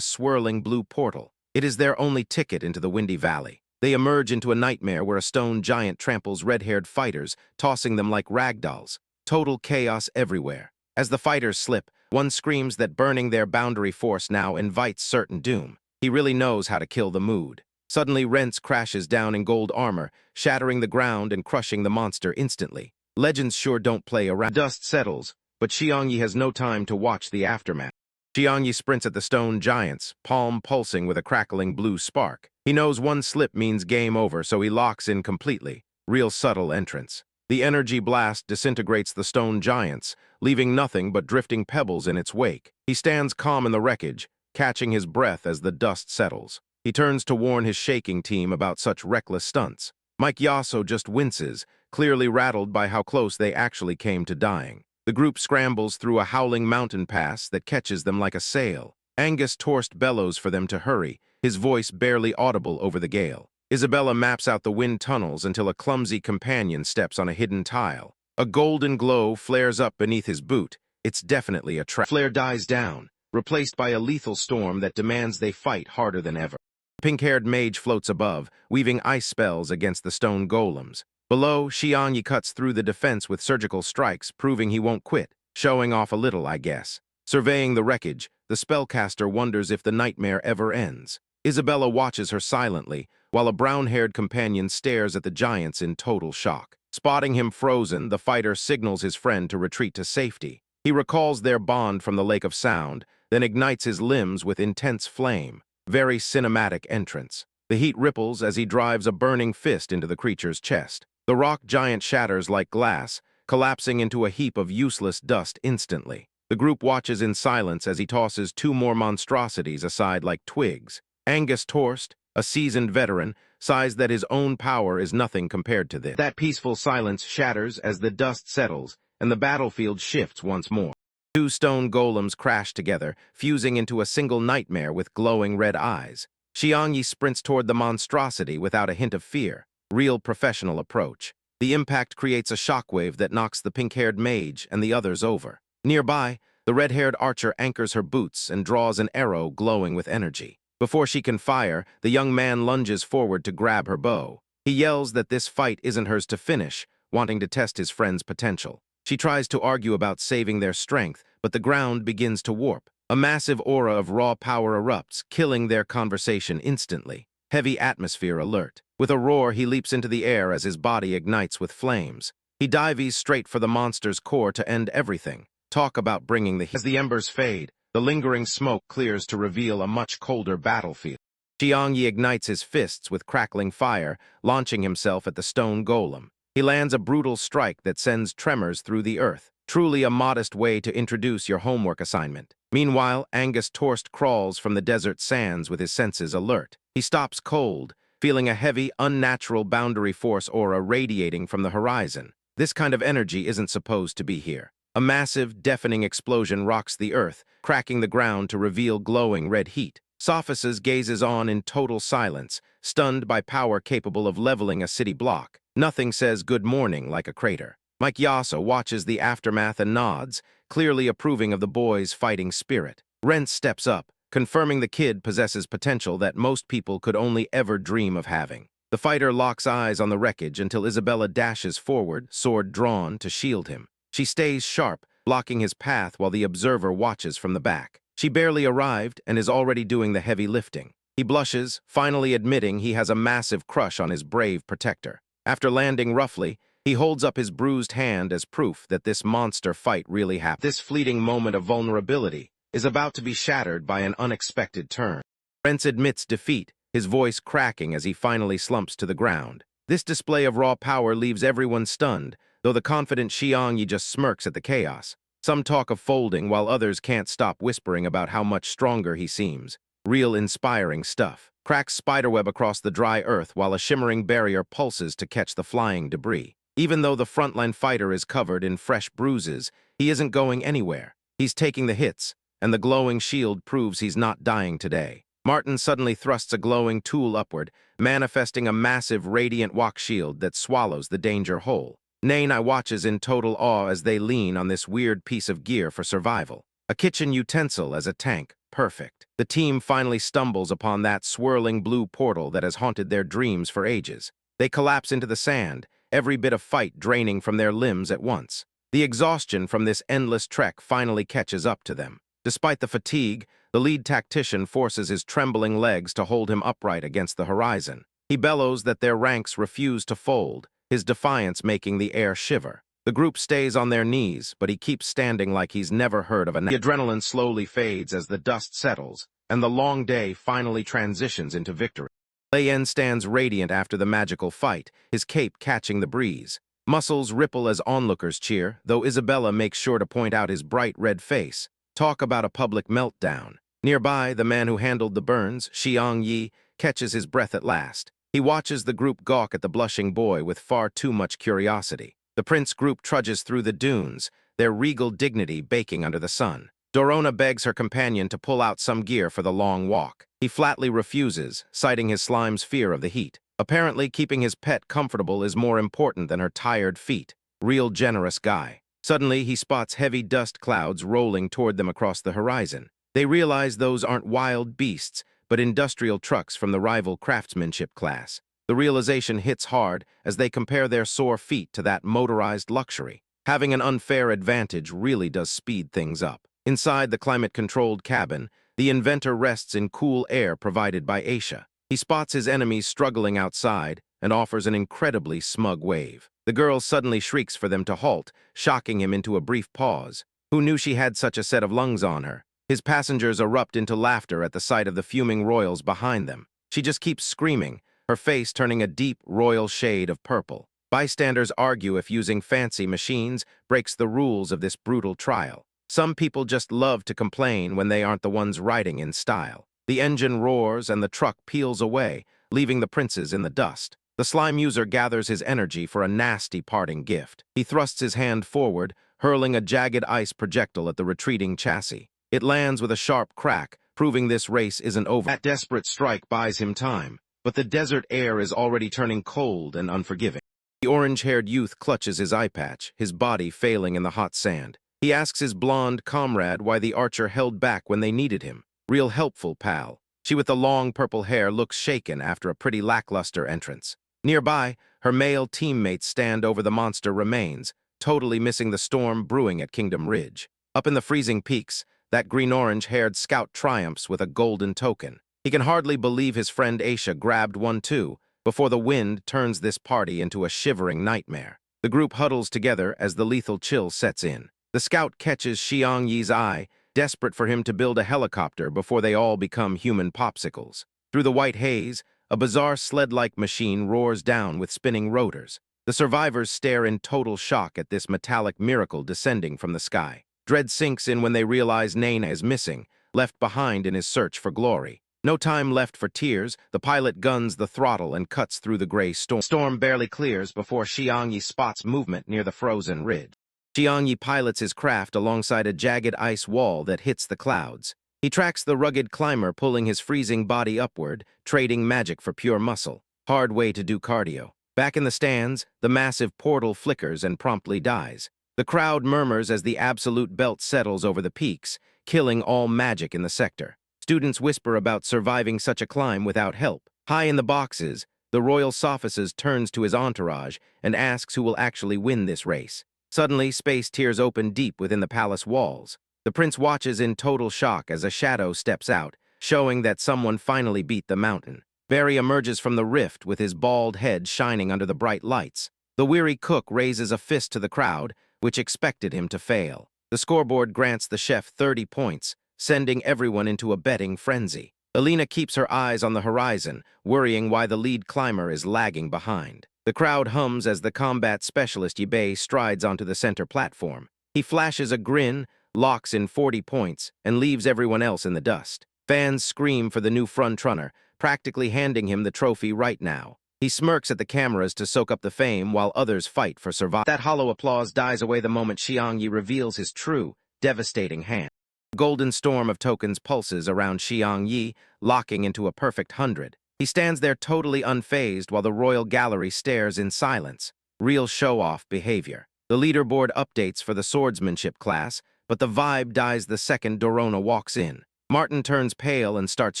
swirling blue portal. It is their only ticket into the Windy Valley. They emerge into a nightmare where a stone giant tramples red-haired fighters, tossing them like ragdolls. Total chaos everywhere. As the fighters slip, one screams that burning their boundary force now invites certain doom. He really knows how to kill the mood. Suddenly, Rents crashes down in gold armor, shattering the ground and crushing the monster instantly. Legends sure don't play around. Dust settles, but Xiangyi has no time to watch the aftermath. Xiangyi sprints at the stone giants, palm pulsing with a crackling blue spark. He knows one slip means game over, so he locks in completely. Real subtle entrance. The energy blast disintegrates the stone giants, leaving nothing but drifting pebbles in its wake. He stands calm in the wreckage, catching his breath as the dust settles. He turns to warn his shaking team about such reckless stunts. Mike Yasso just winces, clearly rattled by how close they actually came to dying. The group scrambles through a howling mountain pass that catches them like a sail. Angus Torst bellows for them to hurry, his voice barely audible over the gale. Isabella maps out the wind tunnels until a clumsy companion steps on a hidden tile. A golden glow flares up beneath his boot. It's definitely a trap. Flare dies down, replaced by a lethal storm that demands they fight harder than ever. Pink-haired mage floats above, weaving ice spells against the stone golems. Below, Xiangyi cuts through the defense with surgical strikes, proving he won't quit, showing off a little, I guess. Surveying the wreckage, the spellcaster wonders if the nightmare ever ends. Isabella watches her silently, while a brown-haired companion stares at the giants in total shock. Spotting him frozen, the fighter signals his friend to retreat to safety. He recalls their bond from the Lake of Sound, then ignites his limbs with intense flame. Very cinematic entrance. The heat ripples as he drives a burning fist into the creature's chest. The rock giant shatters like glass, collapsing into a heap of useless dust instantly. The group watches in silence as he tosses two more monstrosities aside like twigs. Angus Torst, a seasoned veteran, sighs that his own power is nothing compared to this. That peaceful silence shatters as the dust settles and the battlefield shifts once more. Two stone golems crash together, fusing into a single nightmare with glowing red eyes. Xiangyi sprints toward the monstrosity without a hint of fear. Real professional approach. The impact creates a shockwave that knocks the pink-haired mage and the others over. Nearby, the red-haired archer anchors her boots and draws an arrow glowing with energy. Before she can fire, the young man lunges forward to grab her bow. He yells that this fight isn't hers to finish, wanting to test his friend's potential. She tries to argue about saving their strength, but the ground begins to warp. A massive aura of raw power erupts, killing their conversation instantly. Heavy atmosphere alert. With a roar, he leaps into the air as his body ignites with flames. He dives straight for the monster's core to end everything. Talk about bringing the heat. As the embers fade, the lingering smoke clears to reveal a much colder battlefield. Xiangyi ignites his fists with crackling fire, launching himself at the stone golem. He lands a brutal strike that sends tremors through the earth. Truly a modest way to introduce your homework assignment. Meanwhile, Angus Torst crawls from the desert sands with his senses alert. He stops cold, feeling a heavy, unnatural boundary force aura radiating from the horizon. This kind of energy isn't supposed to be here. A massive, deafening explosion rocks the earth, cracking the ground to reveal glowing red heat. Sophices gazes on in total silence, stunned by power capable of leveling a city block. Nothing says good morning like a crater. Mike Yasso watches the aftermath and nods, clearly approving of the boy's fighting spirit. Rent steps up, confirming the kid possesses potential that most people could only ever dream of having. The fighter locks eyes on the wreckage until Isabella dashes forward, sword drawn, to shield him. She stays sharp, blocking his path while the observer watches from the back. She barely arrived and is already doing the heavy lifting. He blushes, finally admitting he has a massive crush on his brave protector. After landing roughly, he holds up his bruised hand as proof that this monster fight really happened. This fleeting moment of vulnerability is about to be shattered by an unexpected turn. Rents admits defeat, his voice cracking as he finally slumps to the ground. This display of raw power leaves everyone stunned, though the confident Xiangyi just smirks at the chaos. Some talk of folding, while others can't stop whispering about how much stronger he seems. Real inspiring stuff. Cracks spiderweb across the dry earth while a shimmering barrier pulses to catch the flying debris. Even though the frontline fighter is covered in fresh bruises, he isn't going anywhere. He's taking the hits, and the glowing shield proves he's not dying today. Martin suddenly thrusts a glowing tool upward, manifesting a massive radiant walk shield that swallows the danger whole. Naina watches in total awe as they lean on this weird piece of gear for survival. A kitchen utensil as a tank, perfect. The team finally stumbles upon that swirling blue portal that has haunted their dreams for ages. They collapse into the sand, every bit of fight draining from their limbs at once. The exhaustion from this endless trek finally catches up to them. Despite the fatigue, the lead tactician forces his trembling legs to hold him upright against the horizon. He bellows that their ranks refuse to fold, his defiance making the air shiver. The group stays on their knees, but he keeps standing like he's never heard of a nap. The adrenaline slowly fades as the dust settles, and the long day finally transitions into victory. Lei stands radiant after the magical fight, his cape catching the breeze. Muscles ripple as onlookers cheer, though Isabella makes sure to point out his bright red face. Talk about a public meltdown. Nearby, the man who handled the burns, Xiang Yi, catches his breath at last. He watches the group gawk at the blushing boy with far too much curiosity. The prince group trudges through the dunes, their regal dignity baking under the sun. Dorona begs her companion to pull out some gear for the long walk. He flatly refuses, citing his slime's fear of the heat. Apparently, keeping his pet comfortable is more important than her tired feet. Real generous guy. Suddenly, he spots heavy dust clouds rolling toward them across the horizon. They realize those aren't wild beasts, but industrial trucks from the rival craftsmanship class. The realization hits hard as they compare their sore feet to that motorized luxury. Having an unfair advantage really does speed things up. Inside the climate-controlled cabin, the inventor rests in cool air provided by Aisha. He spots his enemies struggling outside and offers an incredibly smug wave. The girl suddenly shrieks for them to halt, shocking him into a brief pause. Who knew she had such a set of lungs on her? His passengers erupt into laughter at the sight of the fuming royals behind them. She just keeps screaming, her face turning a deep royal shade of purple. Bystanders argue if using fancy machines breaks the rules of this brutal trial. Some people just love to complain when they aren't the ones riding in style. The engine roars and the truck peels away, leaving the princes in the dust. The slime user gathers his energy for a nasty parting gift. He thrusts his hand forward, hurling a jagged ice projectile at the retreating chassis. It lands with a sharp crack, proving this race isn't over. That desperate strike buys him time, but the desert air is already turning cold and unforgiving. The orange-haired youth clutches his eye patch, his body failing in the hot sand. He asks his blonde comrade why the archer held back when they needed him. Real helpful, pal. She with the long purple hair looks shaken after a pretty lackluster entrance. Nearby, her male teammates stand over the monster remains, totally missing the storm brewing at Kingdom Ridge. Up in the freezing peaks, that green-orange-haired scout triumphs with a golden token. He can hardly believe his friend Aisha grabbed one too, before the wind turns this party into a shivering nightmare. The group huddles together as the lethal chill sets in. The scout catches Xiang Yi's eye, desperate for him to build a helicopter before they all become human popsicles. Through the white haze, a bizarre sled-like machine roars down with spinning rotors. The survivors stare in total shock at this metallic miracle descending from the sky. Dread sinks in when they realize Naina is missing, left behind in his search for glory. No time left for tears, the pilot guns the throttle and cuts through the gray storm. Storm barely clears before Xiang Yi spots movement near the frozen ridge. Xiang Yi pilots his craft alongside a jagged ice wall that hits the clouds. He tracks the rugged climber pulling his freezing body upward, trading magic for pure muscle. Hard way to do cardio. Back in the stands, the massive portal flickers and promptly dies. The crowd murmurs as the absolute belt settles over the peaks, killing all magic in the sector. Students whisper about surviving such a climb without help. High in the boxes, the royal sophists turns to his entourage and asks who will actually win this race. Suddenly, space tears open deep within the palace walls. The prince watches in total shock as a shadow steps out, showing that someone finally beat the mountain. Barry emerges from the rift with his bald head shining under the bright lights. The weary cook raises a fist to the crowd, which expected him to fail. The scoreboard grants the chef 30 points, sending everyone into a betting frenzy. Alina keeps her eyes on the horizon, worrying why the lead climber is lagging behind. The crowd hums as the combat specialist Yibei strides onto the center platform. He flashes a grin, locks in 40 points, and leaves everyone else in the dust. Fans scream for the new frontrunner, practically handing him the trophy right now. He smirks at the cameras to soak up the fame while others fight for survival. That hollow applause dies away the moment Xiang Yi reveals his true, devastating hand. Golden storm of tokens pulses around Xiang Yi, locking into a perfect 100. He stands there totally unfazed while the royal gallery stares in silence. Real show-off behavior. The leaderboard updates for the swordsmanship class, but the vibe dies the second Dorona walks in. Martin turns pale and starts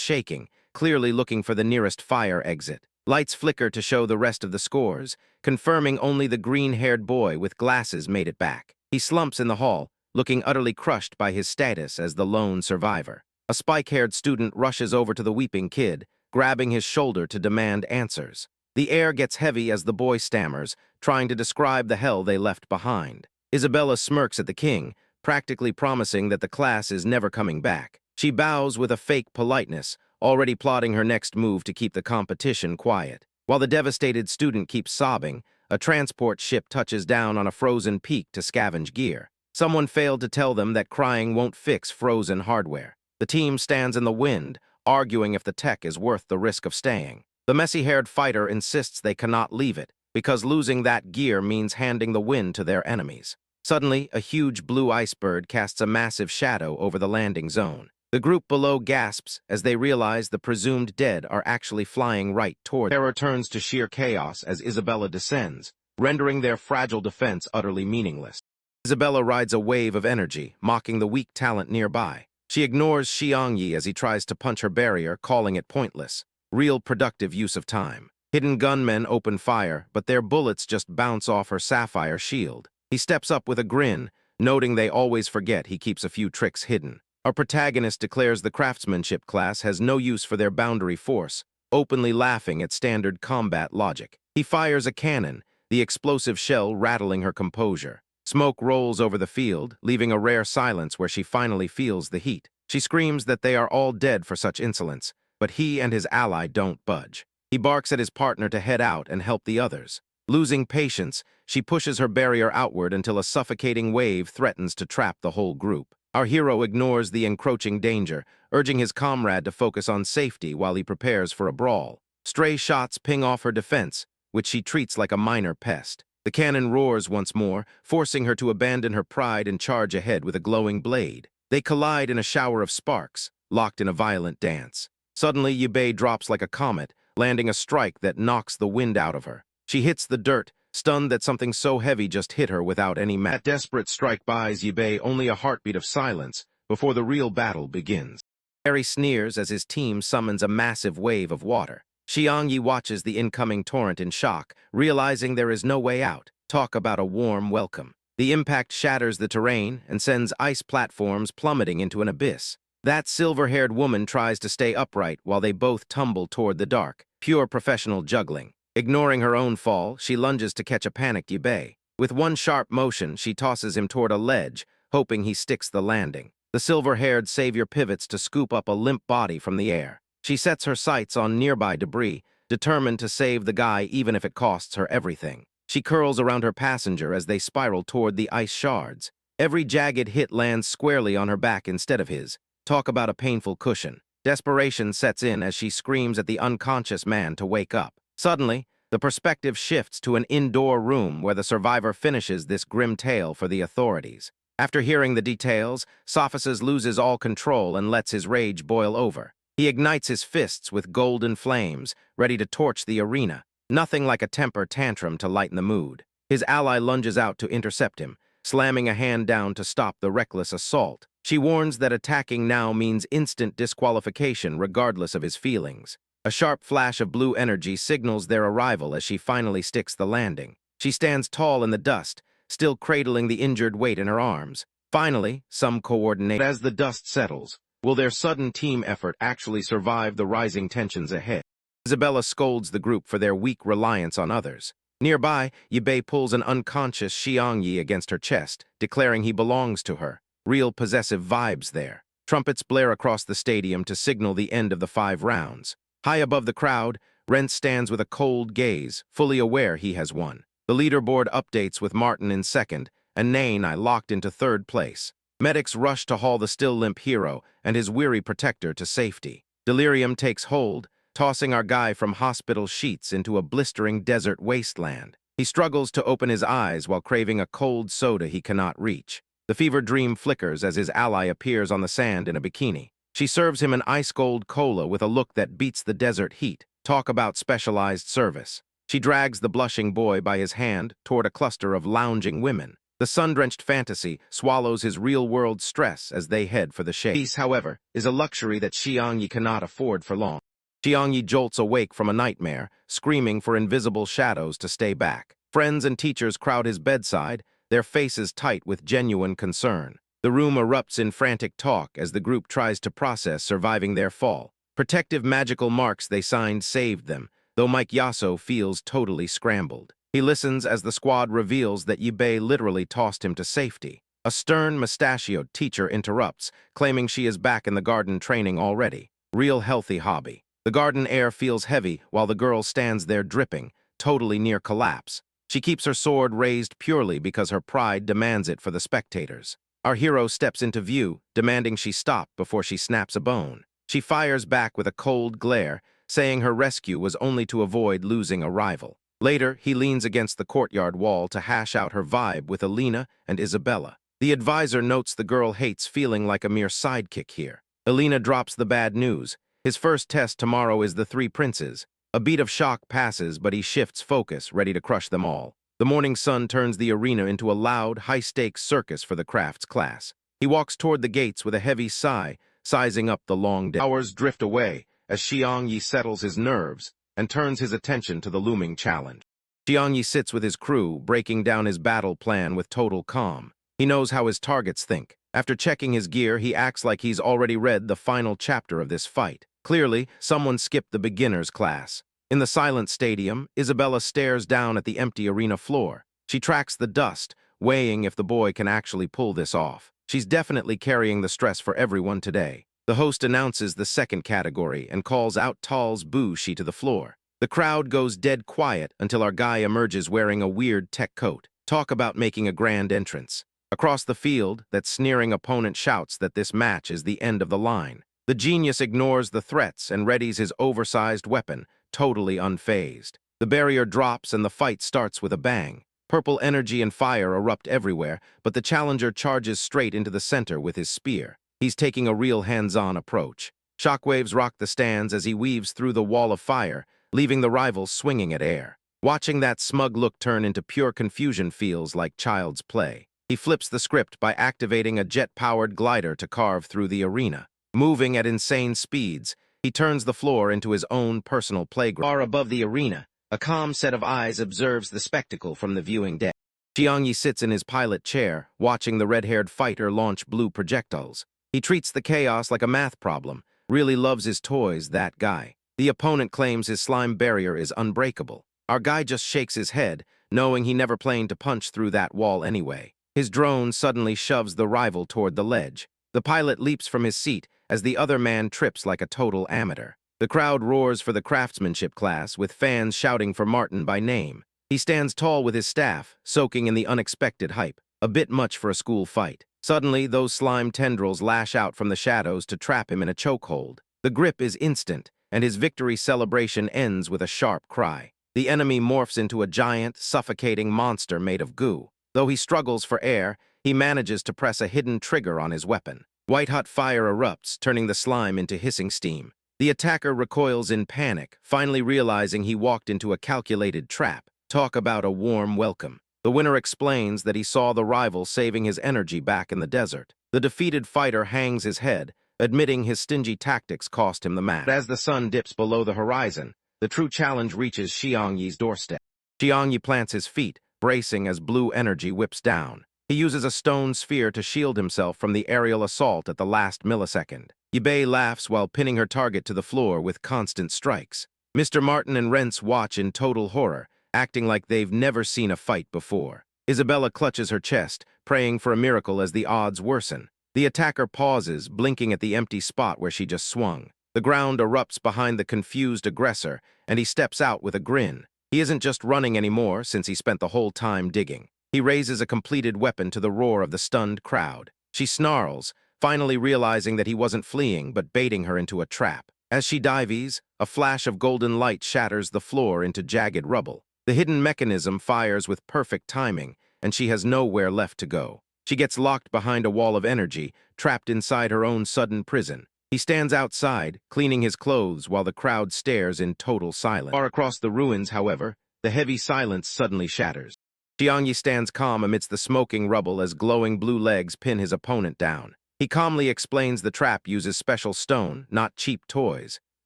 shaking, clearly looking for the nearest fire exit. Lights flicker to show the rest of the scores, confirming only the green-haired boy with glasses made it back. He slumps in the hall, looking utterly crushed by his status as the lone survivor. A spike-haired student rushes over to the weeping kid, grabbing his shoulder to demand answers. The air gets heavy as the boy stammers, trying to describe the hell they left behind. Isabella smirks at the king, practically promising that the class is never coming back. She bows with a fake politeness, already plotting her next move to keep the competition quiet. While the devastated student keeps sobbing, a transport ship touches down on a frozen peak to scavenge gear. Someone failed to tell them that crying won't fix frozen hardware. The team stands in the wind, arguing if the tech is worth the risk of staying. The messy-haired fighter insists they cannot leave it, because losing that gear means handing the win to their enemies. Suddenly, a huge blue iceberg casts a massive shadow over the landing zone. The group below gasps as they realize the presumed dead are actually flying right toward them. Terror turns to sheer chaos as Isabella descends, rendering their fragile defense utterly meaningless. Isabella rides a wave of energy, mocking the weak talent nearby. She ignores Xiang Yi as he tries to punch her barrier, calling it pointless. Real productive use of time. Hidden gunmen open fire, but their bullets just bounce off her sapphire shield. He steps up with a grin, noting they always forget he keeps a few tricks hidden. Our protagonist declares the craftsmanship class has no use for their boundary force, openly laughing at standard combat logic. He fires a cannon, the explosive shell rattling her composure. Smoke rolls over the field, leaving a rare silence where she finally feels the heat. She screams that they are all dead for such insolence, but he and his ally don't budge. He barks at his partner to head out and help the others. Losing patience, she pushes her barrier outward until a suffocating wave threatens to trap the whole group. Our hero ignores the encroaching danger, urging his comrade to focus on safety while he prepares for a brawl. Stray shots ping off her defense, which she treats like a minor pest. The cannon roars once more, forcing her to abandon her pride and charge ahead with a glowing blade. They collide in a shower of sparks, locked in a violent dance. Suddenly, Yubei drops like a comet, landing a strike that knocks the wind out of her. She hits the dirt, stunned that something so heavy just hit her without any That desperate strike buys Yubei only a heartbeat of silence before the real battle begins. Harry sneers as his team summons a massive wave of water. Xiang Yi watches the incoming torrent in shock, realizing there is no way out. Talk about a warm welcome. The impact shatters the terrain and sends ice platforms plummeting into an abyss. That silver-haired woman tries to stay upright while they both tumble toward the dark. Pure professional juggling. Ignoring her own fall, she lunges to catch a panicked Yubei. With one sharp motion, she tosses him toward a ledge, hoping he sticks the landing. The silver-haired savior pivots to scoop up a limp body from the air. She sets her sights on nearby debris, determined to save the guy even if it costs her everything. She curls around her passenger as they spiral toward the ice shards. Every jagged hit lands squarely on her back instead of his. Talk about a painful cushion. Desperation sets in as she screams at the unconscious man to wake up. Suddenly, the perspective shifts to an indoor room where the survivor finishes this grim tale for the authorities. After hearing the details, Sophocles loses all control and lets his rage boil over. He ignites his fists with golden flames, ready to torch the arena. Nothing like a temper tantrum to lighten the mood. His ally lunges out to intercept him, slamming a hand down to stop the reckless assault. She warns that attacking now means instant disqualification regardless of his feelings. A sharp flash of blue energy signals their arrival as she finally sticks the landing. She stands tall in the dust, still cradling the injured weight in her arms. Finally, some coordination. As the dust settles, will their sudden team effort actually survive the rising tensions ahead? Isabella scolds the group for their weak reliance on others. Nearby, Yubei pulls an unconscious Xiang Yi against her chest, declaring he belongs to her. Real possessive vibes there. Trumpets blare across the stadium to signal the end of the 5 rounds. High above the crowd, Rent stands with a cold gaze, fully aware he has won. The leaderboard updates with Martin in second, and Nain locked into third place. Medics rush to haul the still limp hero and his weary protector to safety. Delirium takes hold, tossing our guy from hospital sheets into a blistering desert wasteland. He struggles to open his eyes while craving a cold soda he cannot reach. The fever dream flickers as his ally appears on the sand in a bikini. She serves him an ice-cold cola with a look that beats the desert heat. Talk about specialized service. She drags the blushing boy by his hand toward a cluster of lounging women. The sun-drenched fantasy swallows his real-world stress as they head for the shade. Peace, however, is a luxury that Xiangyi cannot afford for long. Xiangyi jolts awake from a nightmare, screaming for invisible shadows to stay back. Friends and teachers crowd his bedside, their faces tight with genuine concern. The room erupts in frantic talk as the group tries to process surviving their fall. Protective magical marks they signed saved them, though Mike Yasso feels totally scrambled. He listens as the squad reveals that Yibei literally tossed him to safety. A stern, mustachioed teacher interrupts, claiming she is back in the garden training already. Real healthy hobby. The garden air feels heavy while the girl stands there dripping, totally near collapse. She keeps her sword raised purely because her pride demands it for the spectators. Our hero steps into view, demanding she stop before she snaps a bone. She fires back with a cold glare, saying her rescue was only to avoid losing a rival. Later, he leans against the courtyard wall to hash out her vibe with Alina and Isabella. The advisor notes the girl hates feeling like a mere sidekick here. Alina drops the bad news. His first test tomorrow is the three princes. A beat of shock passes, but he shifts focus, ready to crush them all. The morning sun turns the arena into a loud, high-stakes circus for the crafts class. He walks toward the gates with a heavy sigh, sizing up the long day. Hours drift away as Xiangyi settles his nerves and turns his attention to the looming challenge. Xiangyi sits with his crew, breaking down his battle plan with total calm. He knows how his targets think. After checking his gear, he acts like he's already read the final chapter of this fight. Clearly, someone skipped the beginner's class. In the silent stadium, Isabella stares down at the empty arena floor. She tracks the dust, weighing if the boy can actually pull this off. She's definitely carrying the stress for everyone today. The host announces the second category and calls out Tal's Bushi to the floor. The crowd goes dead quiet until our guy emerges wearing a weird tech coat. Talk about making a grand entrance. Across the field, that sneering opponent shouts that this match is the end of the line. The genius ignores the threats and readies his oversized weapon, totally unfazed. The barrier drops and the fight starts with a bang. Purple energy and fire erupt everywhere, but the challenger charges straight into the center with his spear. He's taking a real hands-on approach. Shockwaves rock the stands as he weaves through the wall of fire, leaving the rivals swinging at air. Watching that smug look turn into pure confusion feels like child's play. He flips the script by activating a jet-powered glider to carve through the arena. Moving at insane speeds, he turns the floor into his own personal playground. Far above the arena, a calm set of eyes observes the spectacle from the viewing deck. Xiangyi sits in his pilot chair, watching the red-haired fighter launch blue projectiles. He treats the chaos like a math problem, really loves his toys, that guy. The opponent claims his slime barrier is unbreakable. Our guy just shakes his head, knowing he never planned to punch through that wall anyway. His drone suddenly shoves the rival toward the ledge. The pilot leaps from his seat as the other man trips like a total amateur. The crowd roars for the craftsmanship class, with fans shouting for Martin by name. He stands tall with his staff, soaking in the unexpected hype. A bit much for a school fight. Suddenly, those slime tendrils lash out from the shadows to trap him in a chokehold. The grip is instant, and his victory celebration ends with a sharp cry. The enemy morphs into a giant, suffocating monster made of goo. Though he struggles for air, he manages to press a hidden trigger on his weapon. White-hot fire erupts, turning the slime into hissing steam. The attacker recoils in panic, finally realizing he walked into a calculated trap. Talk about a warm welcome. The winner explains that he saw the rival saving his energy back in the desert. The defeated fighter hangs his head, admitting his stingy tactics cost him the match. But as the sun dips below the horizon, the true challenge reaches Xiangyi's doorstep. Xiangyi plants his feet, bracing as blue energy whips down. He uses a stone sphere to shield himself from the aerial assault at the last millisecond. Yibei laughs while pinning her target to the floor with constant strikes. Mr. Martin and Rentz watch in total horror, acting like they've never seen a fight before. Isabella clutches her chest, praying for a miracle as the odds worsen. The attacker pauses, blinking at the empty spot where she just swung. The ground erupts behind the confused aggressor, and he steps out with a grin. He isn't just running anymore, since he spent the whole time digging. He raises a completed weapon to the roar of the stunned crowd. She snarls, finally realizing that he wasn't fleeing but baiting her into a trap. As she dives, a flash of golden light shatters the floor into jagged rubble. The hidden mechanism fires with perfect timing, and she has nowhere left to go. She gets locked behind a wall of energy, trapped inside her own sudden prison. He stands outside, cleaning his clothes while the crowd stares in total silence. Far across the ruins, however, the heavy silence suddenly shatters. Xiangyi stands calm amidst the smoking rubble as glowing blue legs pin his opponent down. He calmly explains the trap uses special stone, not cheap toys,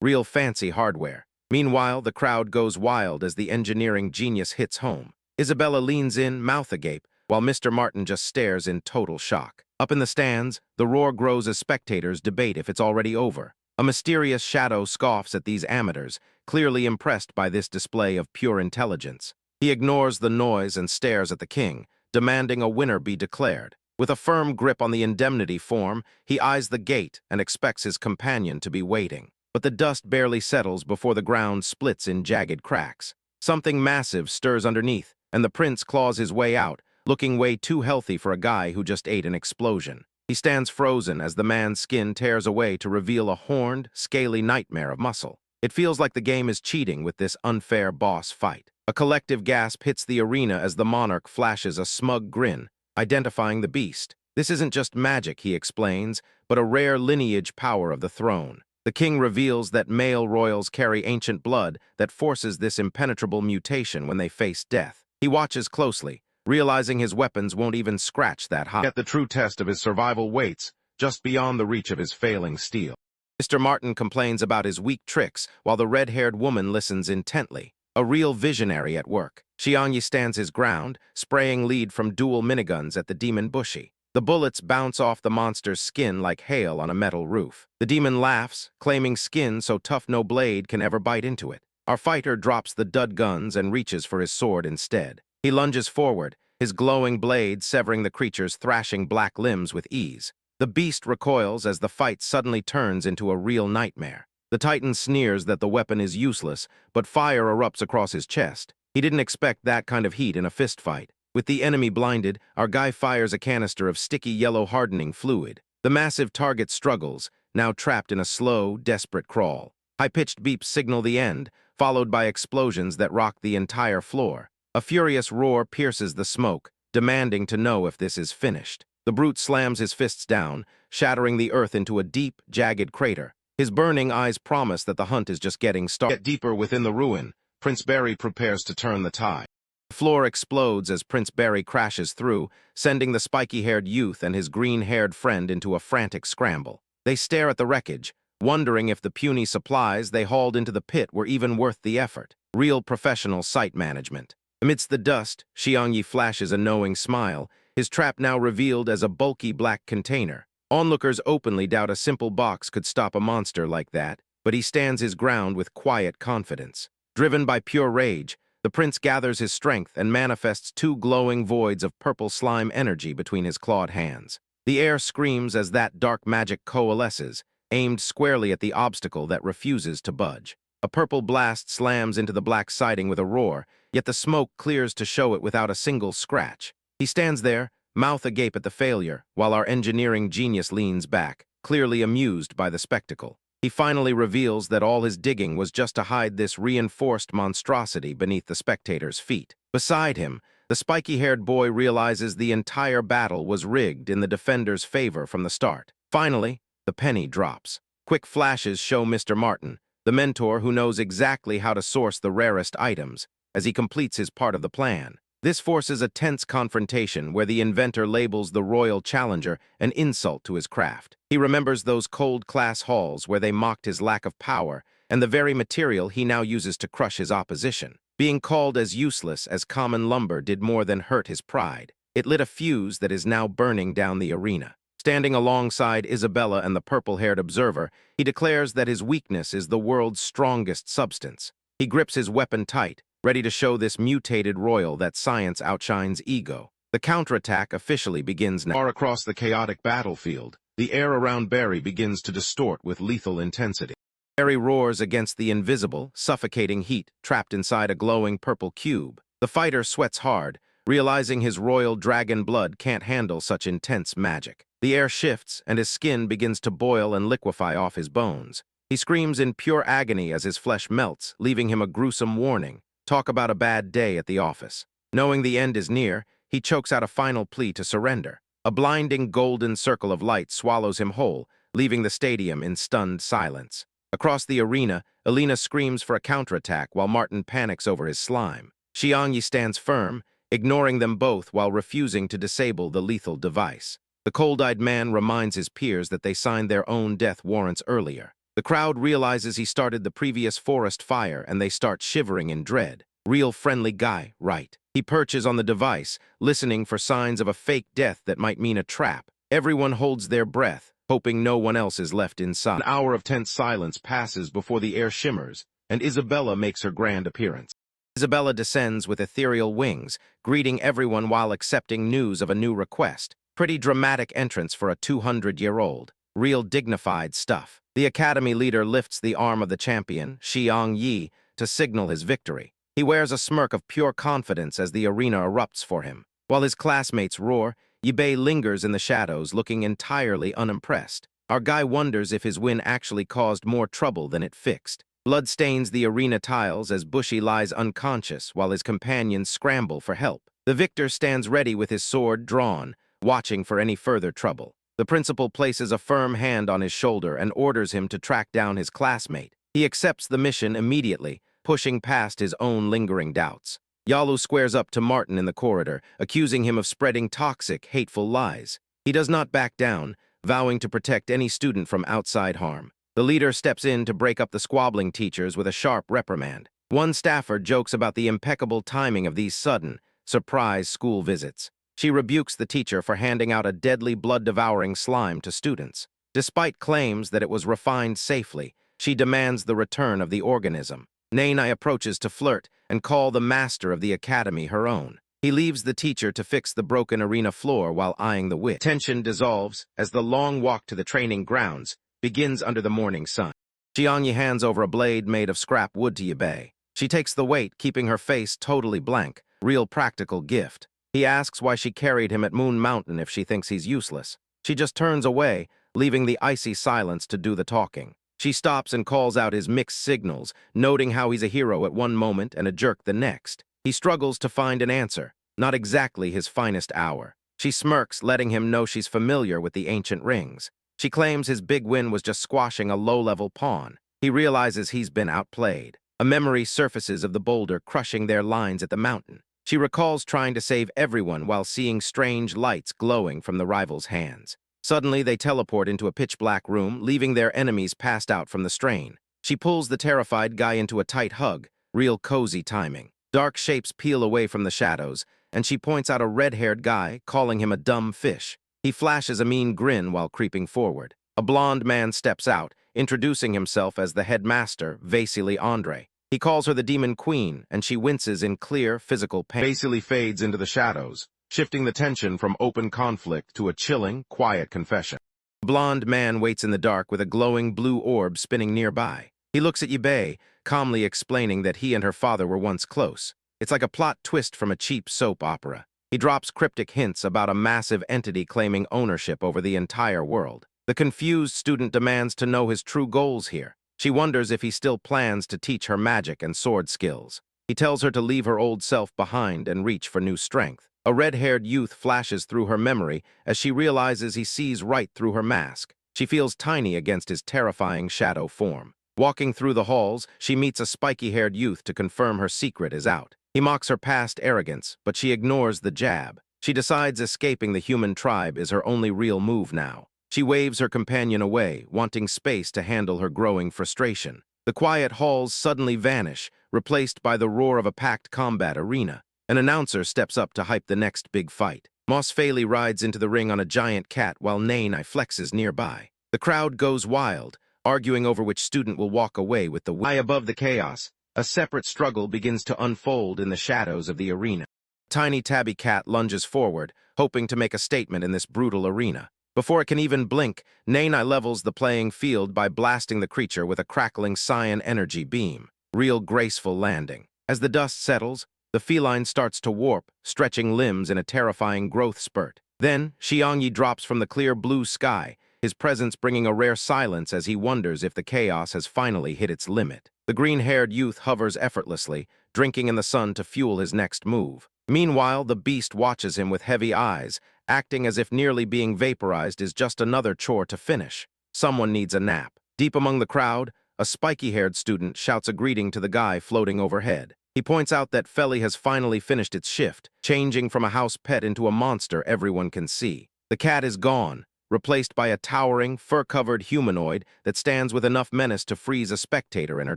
real fancy hardware. Meanwhile, the crowd goes wild as the engineering genius hits home. Isabella leans in, mouth agape, while Mr. Martin just stares in total shock. Up in the stands, the roar grows as spectators debate if it's already over. A mysterious shadow scoffs at these amateurs, clearly impressed by this display of pure intelligence. He ignores the noise and stares at the king, demanding a winner be declared. With a firm grip on the indemnity form, he eyes the gate and expects his companion to be waiting. But the dust barely settles before the ground splits in jagged cracks. Something massive stirs underneath, and the prince claws his way out, looking way too healthy for a guy who just ate an explosion. He stands frozen as the man's skin tears away to reveal a horned, scaly nightmare of muscle. It feels like the game is cheating with this unfair boss fight. A collective gasp hits the arena as the monarch flashes a smug grin, identifying the beast. This isn't just magic, he explains, but a rare lineage power of the throne. The king reveals that male royals carry ancient blood that forces this impenetrable mutation when they face death. He watches closely, realizing his weapons won't even scratch that hide. Yet the true test of his survival waits, just beyond the reach of his failing steel. Mr. Martin complains about his weak tricks, while the red-haired woman listens intently. A real visionary at work. Xiangyi stands his ground, spraying lead from dual miniguns at the demon Bushi. The bullets bounce off the monster's skin like hail on a metal roof. The demon laughs, claiming skin so tough no blade can ever bite into it. Our fighter drops the dud guns and reaches for his sword instead. He lunges forward, his glowing blade severing the creature's thrashing black limbs with ease. The beast recoils as the fight suddenly turns into a real nightmare. The Titan sneers that the weapon is useless, but fire erupts across his chest. He didn't expect that kind of heat in a fistfight. With the enemy blinded, our guy fires a canister of sticky yellow hardening fluid. The massive target struggles, now trapped in a slow, desperate crawl. High-pitched beeps signal the end, followed by explosions that rock the entire floor. A furious roar pierces the smoke, demanding to know if this is finished. The brute slams his fists down, shattering the earth into a deep, jagged crater. His burning eyes promise that the hunt is just getting started. Yet deeper within the ruin, Prince Barry prepares to turn the tide. The floor explodes as Prince Barry crashes through, sending the spiky-haired youth and his green-haired friend into a frantic scramble. They stare at the wreckage, wondering if the puny supplies they hauled into the pit were even worth the effort. Real professional site management. Amidst the dust, Xiangyi flashes a knowing smile, his trap now revealed as a bulky black container. Onlookers openly doubt a simple box could stop a monster like that, but he stands his ground with quiet confidence. Driven by pure rage, the prince gathers his strength and manifests two glowing voids of purple slime energy between his clawed hands. The air screams as that dark magic coalesces, aimed squarely at the obstacle that refuses to budge. A purple blast slams into the black siding with a roar, yet the smoke clears to show it without a single scratch. He stands there, mouth agape at the failure, while our engineering genius leans back, clearly amused by the spectacle. He finally reveals that all his digging was just to hide this reinforced monstrosity beneath the spectators' feet. Beside him, the spiky-haired boy realizes the entire battle was rigged in the defenders' favor from the start. Finally, the penny drops. Quick flashes show Mr. Martin, the mentor who knows exactly how to source the rarest items, as he completes his part of the plan. This forces a tense confrontation where the inventor labels the royal challenger an insult to his craft. He remembers those cold class halls where they mocked his lack of power and the very material he now uses to crush his opposition. Being called as useless as common lumber did more than hurt his pride. It lit a fuse that is now burning down the arena. Standing alongside Isabella and the purple-haired observer, he declares that his weakness is the world's strongest substance. He grips his weapon tight, ready to show this mutated royal that science outshines ego. The counterattack officially begins now. Far across the chaotic battlefield, the air around Barry begins to distort with lethal intensity. Barry roars against the invisible, suffocating heat trapped inside a glowing purple cube. The fighter sweats hard, realizing his royal dragon blood can't handle such intense magic. The air shifts, and his skin begins to boil and liquefy off his bones. He screams in pure agony as his flesh melts, leaving him a gruesome warning. Talk about a bad day at the office. Knowing the end is near, he chokes out a final plea to surrender. A blinding golden circle of light swallows him whole, leaving the stadium in stunned silence. Across the arena, Alina screams for a counterattack while Martin panics over his slime. Xiangyi stands firm, ignoring them both while refusing to disable the lethal device. The cold-eyed man reminds his peers that they signed their own death warrants earlier. The crowd realizes he started the previous forest fire and they start shivering in dread. Real friendly guy, right? He perches on the device, listening for signs of a fake death that might mean a trap. Everyone holds their breath, hoping no one else is left inside. An hour of tense silence passes before the air shimmers, and Isabella makes her grand appearance. Isabella descends with ethereal wings, greeting everyone while accepting news of a new request. Pretty dramatic entrance for a 200-year-old. Real dignified stuff. The academy leader lifts the arm of the champion, Xiangyi, to signal his victory. He wears a smirk of pure confidence as the arena erupts for him. While his classmates roar, Yibei lingers in the shadows, looking entirely unimpressed. Our guy wonders if his win actually caused more trouble than it fixed. Blood stains the arena tiles as Bushi lies unconscious while his companions scramble for help. The victor stands ready with his sword drawn, watching for any further trouble. The principal places a firm hand on his shoulder and orders him to track down his classmate. He accepts the mission immediately, pushing past his own lingering doubts. Yalu squares up to Martin in the corridor, accusing him of spreading toxic, hateful lies. He does not back down, vowing to protect any student from outside harm. The leader steps in to break up the squabbling teachers with a sharp reprimand. One staffer jokes about the impeccable timing of these sudden, surprise school visits. She rebukes the teacher for handing out a deadly blood-devouring slime to students. Despite claims that it was refined safely, she demands the return of the organism. Nainai approaches to flirt and call the master of the academy her own. He leaves the teacher to fix the broken arena floor while eyeing the witch. Tension dissolves as the long walk to the training grounds begins under the morning sun. Xiangyi hands over a blade made of scrap wood to Yibei. She takes the weight, keeping her face totally blank. Real practical gift. He asks why she carried him at Moon Mountain if she thinks he's useless. She just turns away, leaving the icy silence to do the talking. She stops and calls out his mixed signals, noting how he's a hero at one moment and a jerk the next. He struggles to find an answer, not exactly his finest hour. She smirks, letting him know she's familiar with the ancient rings. She claims his big win was just squashing a low-level pawn. He realizes he's been outplayed. A memory surfaces of the boulder crushing their lines at the mountain. She recalls trying to save everyone while seeing strange lights glowing from the rival's hands. Suddenly, they teleport into a pitch-black room, leaving their enemies passed out from the strain. She pulls the terrified guy into a tight hug, real cozy timing. Dark shapes peel away from the shadows, and she points out a red-haired guy, calling him a dumb fish. He flashes a mean grin while creeping forward. A blond man steps out, introducing himself as the headmaster, Vasily Andre. He calls her the Demon Queen, and she winces in clear, physical pain. Vasily fades into the shadows, shifting the tension from open conflict to a chilling, quiet confession. The blond man waits in the dark with a glowing blue orb spinning nearby. He looks at Yibei, calmly explaining that he and her father were once close. It's like a plot twist from a cheap soap opera. He drops cryptic hints about a massive entity claiming ownership over the entire world. The confused student demands to know his true goals here. She wonders if he still plans to teach her magic and sword skills. He tells her to leave her old self behind and reach for new strength. A red-haired youth flashes through her memory as she realizes he sees right through her mask. She feels tiny against his terrifying shadow form. Walking through the halls, she meets a spiky-haired youth to confirm her secret is out. He mocks her past arrogance, but she ignores the jab. She decides escaping the human tribe is her only real move now. She waves her companion away, wanting space to handle her growing frustration. The quiet halls suddenly vanish, replaced by the roar of a packed combat arena. An announcer steps up to hype the next big fight. Moss Faley rides into the ring on a giant cat while Nainai flexes nearby. The crowd goes wild, arguing over which student will walk away with the win. High above the chaos, a separate struggle begins to unfold in the shadows of the arena. Tiny tabby cat lunges forward, hoping to make a statement in this brutal arena. Before it can even blink, Nainai levels the playing field by blasting the creature with a crackling cyan energy beam. Real graceful landing. As the dust settles, the feline starts to warp, stretching limbs in a terrifying growth spurt. Then, Xiangyi drops from the clear blue sky, his presence bringing a rare silence as he wonders if the chaos has finally hit its limit. The green-haired youth hovers effortlessly, drinking in the sun to fuel his next move. Meanwhile, the beast watches him with heavy eyes, acting as if nearly being vaporized is just another chore to finish. Someone needs a nap. Deep among the crowd, a spiky-haired student shouts a greeting to the guy floating overhead. He points out that Feli has finally finished its shift, changing from a house pet into a monster everyone can see. The cat is gone, replaced by a towering, fur-covered humanoid that stands with enough menace to freeze a spectator in her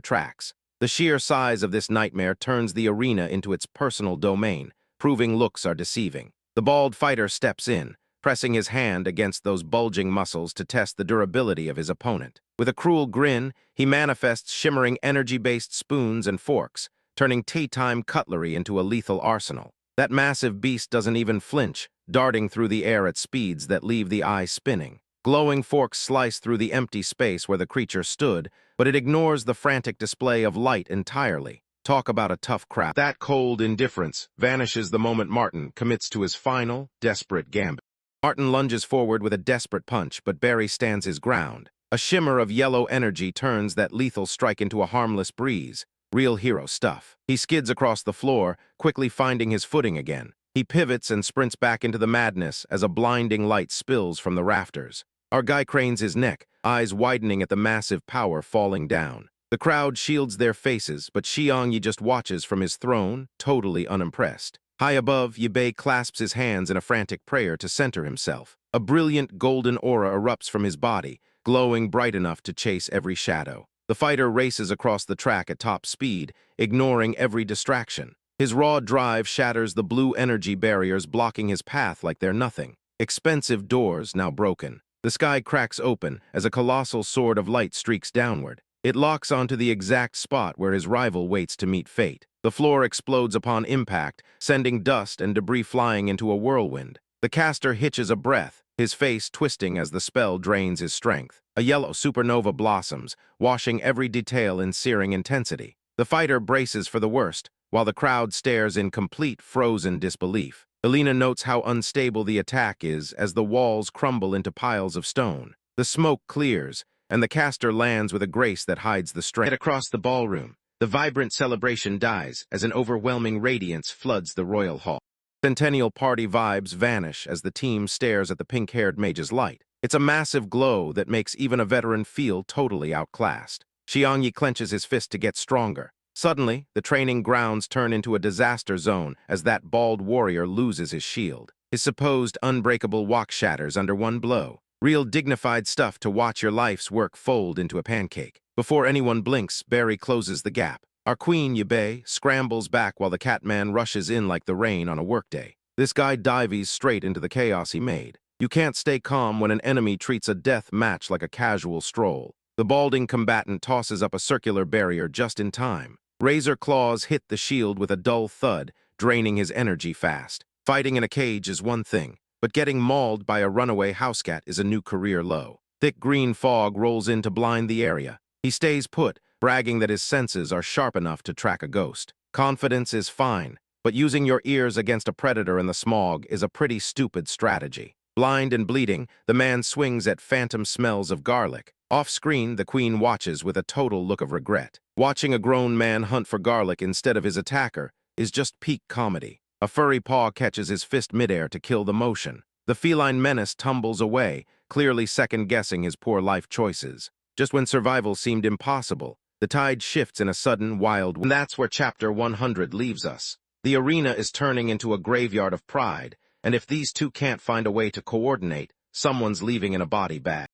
tracks. The sheer size of this nightmare turns the arena into its personal domain, proving looks are deceiving. The bald fighter steps in, pressing his hand against those bulging muscles to test the durability of his opponent. With a cruel grin, he manifests shimmering energy-based spoons and forks, turning tea-time cutlery into a lethal arsenal. That massive beast doesn't even flinch, darting through the air at speeds that leave the eye spinning. Glowing forks slice through the empty space where the creature stood, but it ignores the frantic display of light entirely. Talk about a tough crowd. That cold indifference vanishes the moment Martin commits to his final, desperate gambit. Martin lunges forward with a desperate punch, but Barry stands his ground. A shimmer of yellow energy turns that lethal strike into a harmless breeze. Real hero stuff. He skids across the floor, quickly finding his footing again. He pivots and sprints back into the madness as a blinding light spills from the rafters. Our guy cranes his neck, eyes widening at the massive power falling down. The crowd shields their faces, but Xiangyi just watches from his throne, totally unimpressed. High above, Yibei clasps his hands in a frantic prayer to center himself. A brilliant golden aura erupts from his body, glowing bright enough to chase every shadow. The fighter races across the track at top speed, ignoring every distraction. His raw drive shatters the blue energy barriers blocking his path like they're nothing. Expensive doors now broken. The sky cracks open as a colossal sword of light streaks downward. It locks onto the exact spot where his rival waits to meet fate. The floor explodes upon impact, sending dust and debris flying into a whirlwind. The caster hitches a breath, his face twisting as the spell drains his strength. A yellow supernova blossoms, washing every detail in searing intensity. The fighter braces for the worst, while the crowd stares in complete frozen disbelief. Elena notes how unstable the attack is as the walls crumble into piles of stone. The smoke clears, and the caster lands with a grace that hides the strength. Across the ballroom, the vibrant celebration dies as an overwhelming radiance floods the royal hall. Centennial party vibes vanish as the team stares at the pink-haired mage's light. It's a massive glow that makes even a veteran feel totally outclassed. Xiangyi clenches his fist to get stronger. Suddenly, the training grounds turn into a disaster zone as that bald warrior loses his shield. His supposed unbreakable wok shatters under one blow. Real dignified stuff to watch your life's work fold into a pancake. Before anyone blinks, Barry closes the gap. Our queen, Yibei, scrambles back while the Catman rushes in like the rain on a workday. This guy dives straight into the chaos he made. You can't stay calm when an enemy treats a death match like a casual stroll. The balding combatant tosses up a circular barrier just in time. Razor claws hit the shield with a dull thud, draining his energy fast. Fighting in a cage is one thing, but getting mauled by a runaway housecat is a new career low. Thick green fog rolls in to blind the area. He stays put, bragging that his senses are sharp enough to track a ghost. Confidence is fine, but using your ears against a predator in the smog is a pretty stupid strategy. Blind and bleeding, the man swings at phantom smells of garlic. Off-screen, the queen watches with a total look of regret. Watching a grown man hunt for garlic instead of his attacker is just peak comedy. A furry paw catches his fist midair to kill the motion. The feline menace tumbles away, clearly second-guessing his poor life choices. Just when survival seemed impossible, the tide shifts in a sudden, wild... And that's where Chapter 100 leaves us. The arena is turning into a graveyard of pride, and if these two can't find a way to coordinate, someone's leaving in a body bag.